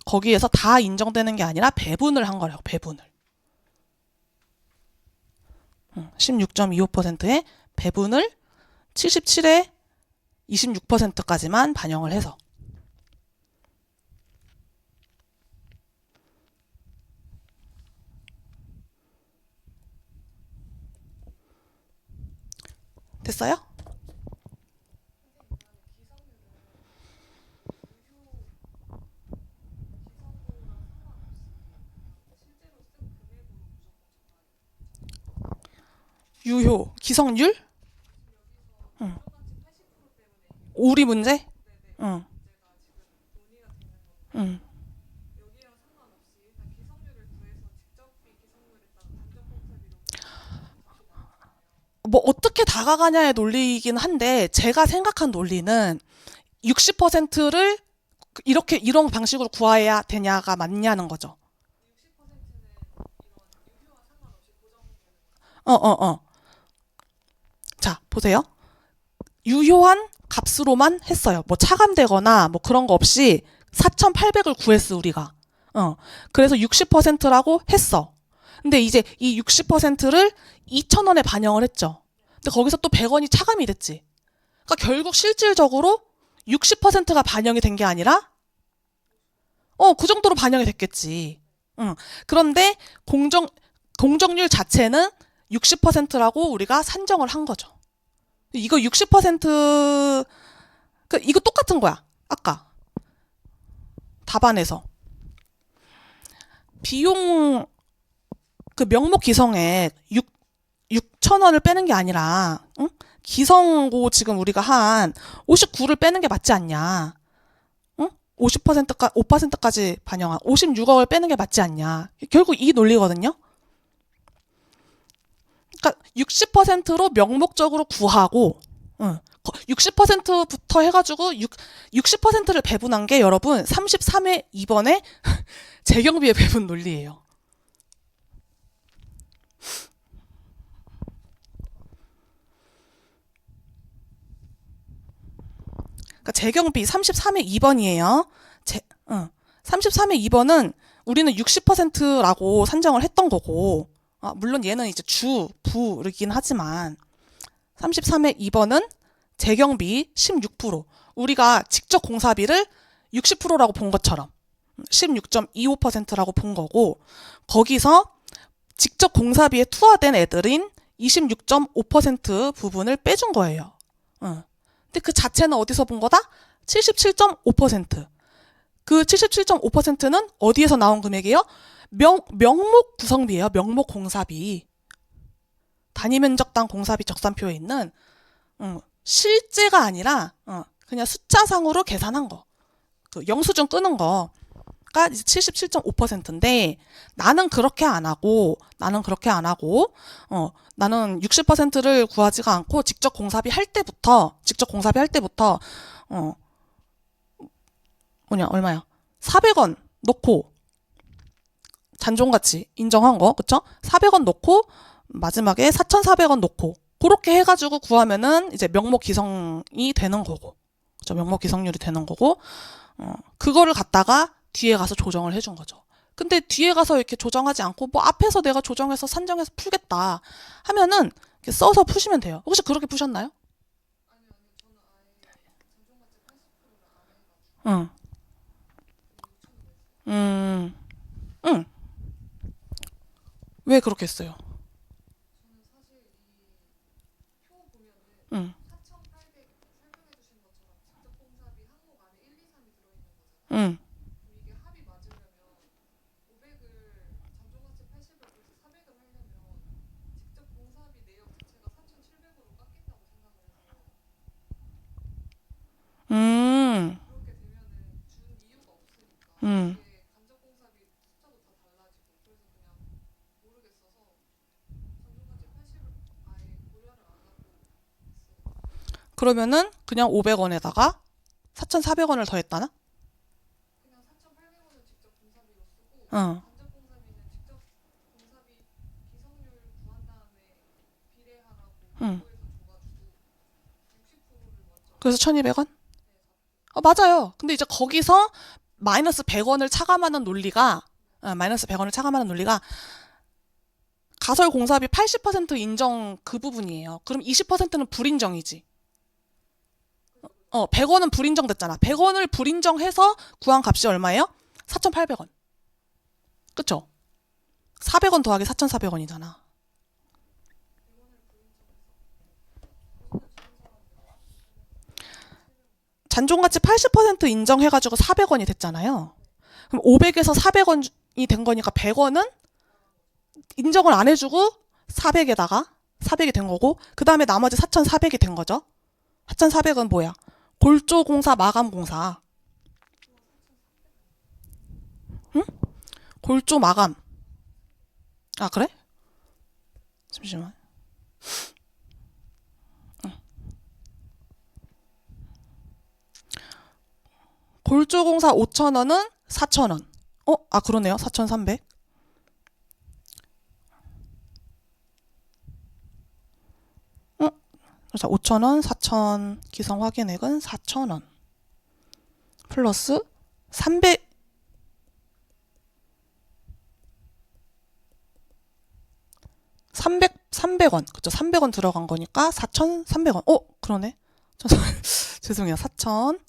거기에서 다 인정되는 게 아니라 배분을 한 거라고. 배분을 16.25%의 배분을 77에 26%까지만 반영을 해서. 됐어요? 유효, 기성률? 우리 문제? 응. 응. 뭐 어떻게 다가가냐의 논리이긴 한데, 제가 생각한 논리는 60%를 이렇게 이런 방식으로 구해야 되냐가 맞냐는 거죠. 자, 보세요. 유효한 값으로만 했어요. 뭐 차감되거나 뭐 그런 거 없이 4,800을 구했어, 우리가. 그래서 60%라고 했어. 근데 이제 이 60%를 2,000원에 반영을 했죠. 근데 거기서 또 100원이 차감이 됐지. 그러니까 결국 실질적으로 60%가 반영이 된 게 아니라 그 정도로 반영이 됐겠지. 그런데 공정률 자체는 60%라고 우리가 산정을 한 거죠. 이거 60%, 이거 똑같은 거야. 아까 답안에서 비용, 그 명목 기성에 6천 원을 빼는 게 아니라, 응? 기성고 지금 우리가 한 59를 빼는 게 맞지 않냐? 응? 5%까지 반영한 56억을 빼는 게 맞지 않냐? 결국 이 논리거든요. 그러니까 60%로 명목적으로 구하고, 응. 60%부터 해가지고 60%를 배분한 게 여러분 33회 2번의 재경비의 배분 논리예요. 그러니까 재경비 33회 2번이에요. 33회 2번은 우리는 60%라고 산정을 했던 거고, 물론 얘는 이제 부이긴 하지만 33회 2번은 재경비 16%. 우리가 직접 공사비를 60%라고 본 것처럼 16.25%라고 본 거고, 거기서 직접 공사비에 투하된 애들인 26.5% 부분을 빼준 거예요. 근데 그 자체는 어디서 본 거다? 77.5%. 그 77.5%는 어디에서 나온 금액이에요? 명목 구성비예요. 명목 공사비. 단위 면적당 공사비 적산표에 있는 실제가 아니라 그냥 숫자상으로 계산한 거. 그 영수증 끄는 거가 이제 77.5%인데 나는 그렇게 안 하고 나는 60%를 구하지가 않고 직접 공사비 할 때부터 얼마야? 400원 넣고 잔존가치 인정한 거, 그쵸? 400원 넣고 마지막에 4,400원 넣고 그렇게 해가지고 구하면은 이제 명목 기성이 되는 거고, 그쵸? 명목 기성률이 되는 거고, 그거를 갖다가 뒤에 가서 조정을 해준 거죠. 근데 뒤에 가서 이렇게 조정하지 않고 뭐 앞에서 내가 조정해서 산정해서 풀겠다 하면은 이렇게 써서 푸시면 돼요. 혹시 그렇게 푸셨나요? 응, 음, 응. 왜 그렇게 했어요? 응, 응. 음, 음. 그러면은 그냥 500원에다가 4,400원을 더했다나? 응, 응. 그래서 1,200원? 맞아요. 근데 이제 거기서 마이너스 100원을 차감하는 논리가, 마이너스 100원을 차감하는 논리가 가설 공사비 80% 인정 그 부분이에요. 그럼 20%는 불인정이지. 100원은 불인정 됐잖아. 100원을 불인정해서 구한 값이 얼마예요? 4,800원. 그쵸? 400원 더하기 4,400원이잖아. 잔존가치 80% 인정해가지고 400원이 됐잖아요. 그럼 500에서 400원이 된 거니까 100원은 인정을 안 해주고 400이 된 거고, 그 다음에 나머지 4,400이 된 거죠. 4,400은 뭐야? 골조공사 마감공사. 응? 골조 마감. 아, 그래? 잠시만. 골조공사 5,000원은 4,000원. 그러네요. 4,300. 자, 5,000원, 4,000 기성 확인액은 4,000원. 플러스 300, 300원. 그쵸? 300원 들어간 거니까 4,300원. 그러네. 죄송해요. 4,000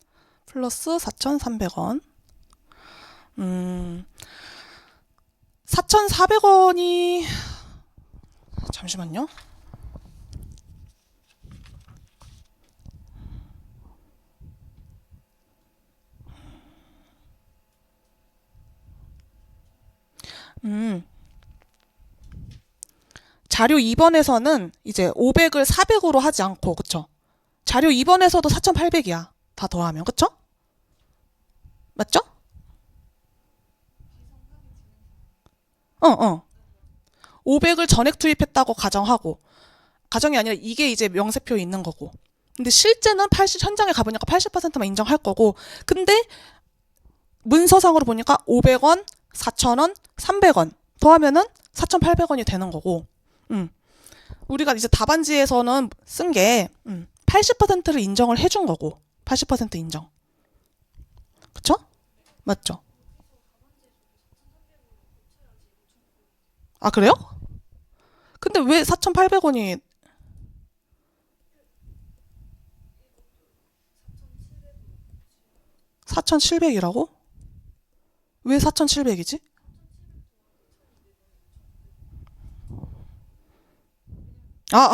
플러스 4,300원. 4,400원이, 잠시만요. 음, 자료 2번에서는 이제 500을 400으로 하지 않고, 그쵸? 자료 2번에서도 4,800이야. 다 더하면, 그쵸? 맞죠? 500을 전액 투입했다고 가정하고, 가정이 아니라 이게 이제 명세표에 있는 거고. 근데 실제는 현장에 가보니까 80%만 인정할 거고, 근데 문서상으로 보니까 500원, 4,000원, 300원 더하면은 4,800원이 되는 거고, 우리가 이제 답안지에서는 쓴 게 80%를 인정을 해준 거고, 80% 인정. 그쵸? 맞죠? 아, 그래요? 근데 왜 4,800원이 4,700이라고? 왜 4,700이지? 아,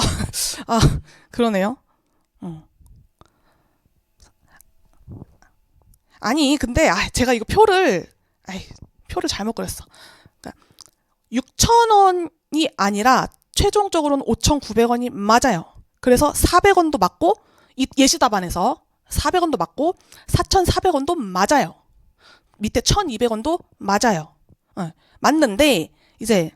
아, 그러네요. 어. 아니, 근데 제가 이거 표를 잘못 그렸어. 그러니까 6,000원이 아니라 최종적으로는 5,900원이 맞아요. 그래서 400원도 맞고 이 예시 답안에서 400원도 맞고 4,400원도 맞아요. 밑에 1,200원도 맞아요. 맞는데 이제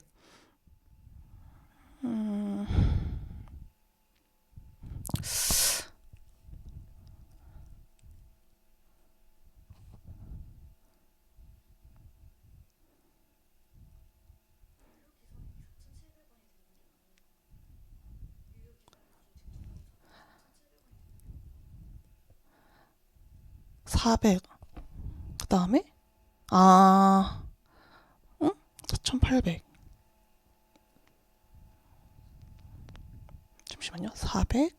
400, 그다음에 아, 응? 4,800. 잠시만요. 400.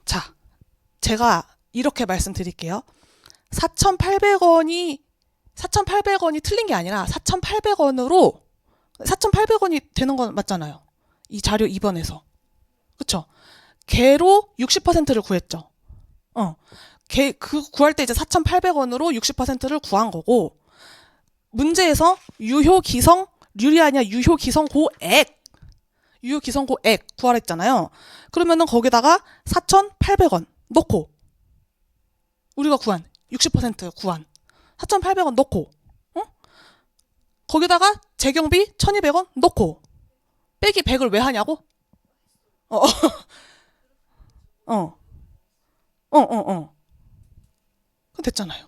자, 제가 이렇게 말씀드릴게요. 4,800원이 틀린 게 아니라 4,800원이 되는 건 맞잖아요. 이 자료 2번에서. 그쵸? 개로 60%를 구했죠. 구할 때 이제 4,800원으로 60%를 구한 거고, 문제에서 유효기성률이 아니라 유효기성고액 구하랬잖아요. 그러면은 거기다가 4,800원 넣고, 우리가 구한 60% 구한 4,800원 넣고, 거기다가 재경비 1,200원 넣고, 빼기 100을 왜 하냐고? 어, 어, 그럼 됐잖아요.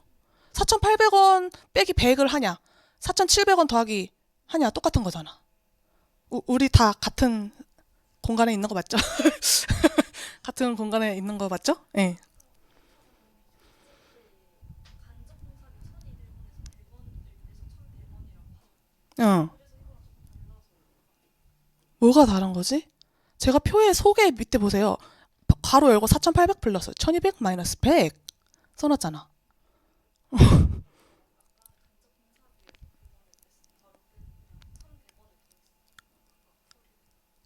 4,800원 빼기 100을 하냐? 4,700원 더하기 하냐? 똑같은 거잖아. 우리 다 같은 공간에 있는 거 맞죠? 같은 공간에 있는 거 맞죠? 예. 어. 뭐가 다른 거지? 제가 표의 소개 밑에 보세요. 가로 열고 4,800 플러스 1,200 마이너스 100 써놨잖아.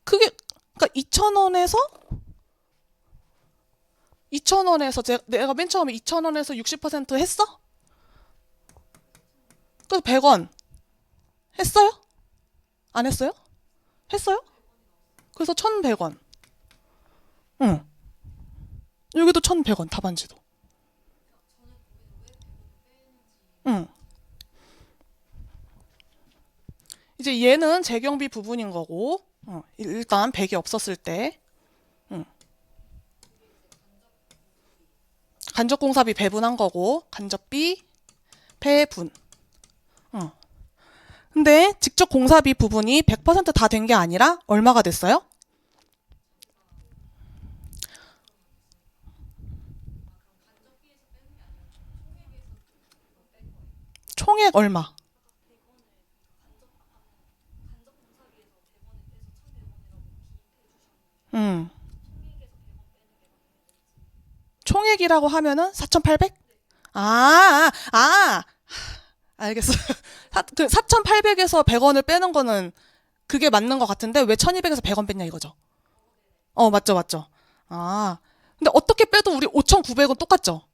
그게 그러니까 2,000원에서 내가 맨 처음에 2,000원에서 60% 했어? 그래서 100원 했어요? 안 했어요? 했어요? 그래서 1,100원. 응. 여기도 1,100원 답안지도. 응. 이제 얘는 재경비 부분인 거고, 일단 100이 없었을 때, 간접공사비 배분한 거고, 간접비 배분. 근데 직접 공사비 부분이 100%다 된 게 아니라 얼마가 됐어요? 총액 얼마? 음. 1000이라고 하면은 4800? 알겠어. 그 4800에서 100원을 빼는 거는 그게 맞는 것 같은데 왜 1200에서 100원 뺐냐 이거죠. 맞죠, 맞죠. 근데 어떻게 빼도 우리 5900원 똑같죠?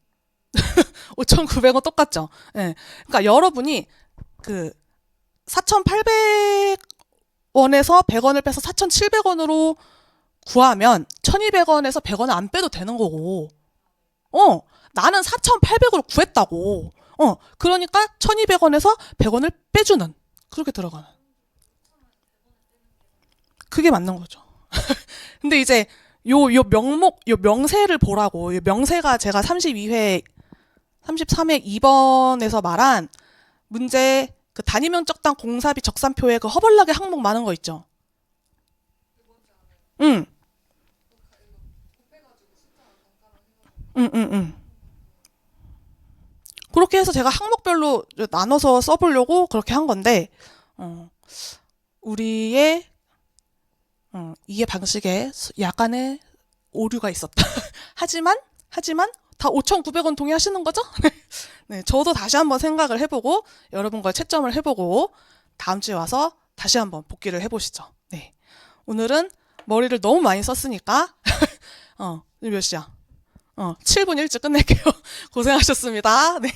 5,900원 똑같죠? 예. 그러니까 여러분이 그 4,800원에서 100원을 빼서 4,700원으로 구하면 1,200원에서 100원을 안 빼도 되는 거고, 나는 4,800으로 구했다고. 그러니까 1,200원에서 100원을 빼주는, 그렇게 들어가는. 그게 맞는 거죠. 근데 이제 요 명세를 보라고. 요 명세가 제가 33회 2번에서 말한 문제 그 단위면적당 공사비 적산표에 그 허벌나게 항목 많은 거 있죠. 응. 응. 그렇게 해서 제가 항목별로 나눠서 써보려고 그렇게 한 건데, 우리의 이해 방식에 약간의 오류가 있었다. 하지만 다 5,900원 동의하시는 거죠? 네, 저도 다시 한번 생각을 해보고 여러분과 채점을 해보고 다음 주에 와서 다시 한번 복기를 해보시죠. 네, 오늘은 머리를 너무 많이 썼으니까 몇 시야? 7분 일찍 끝낼게요. 고생하셨습니다. 네.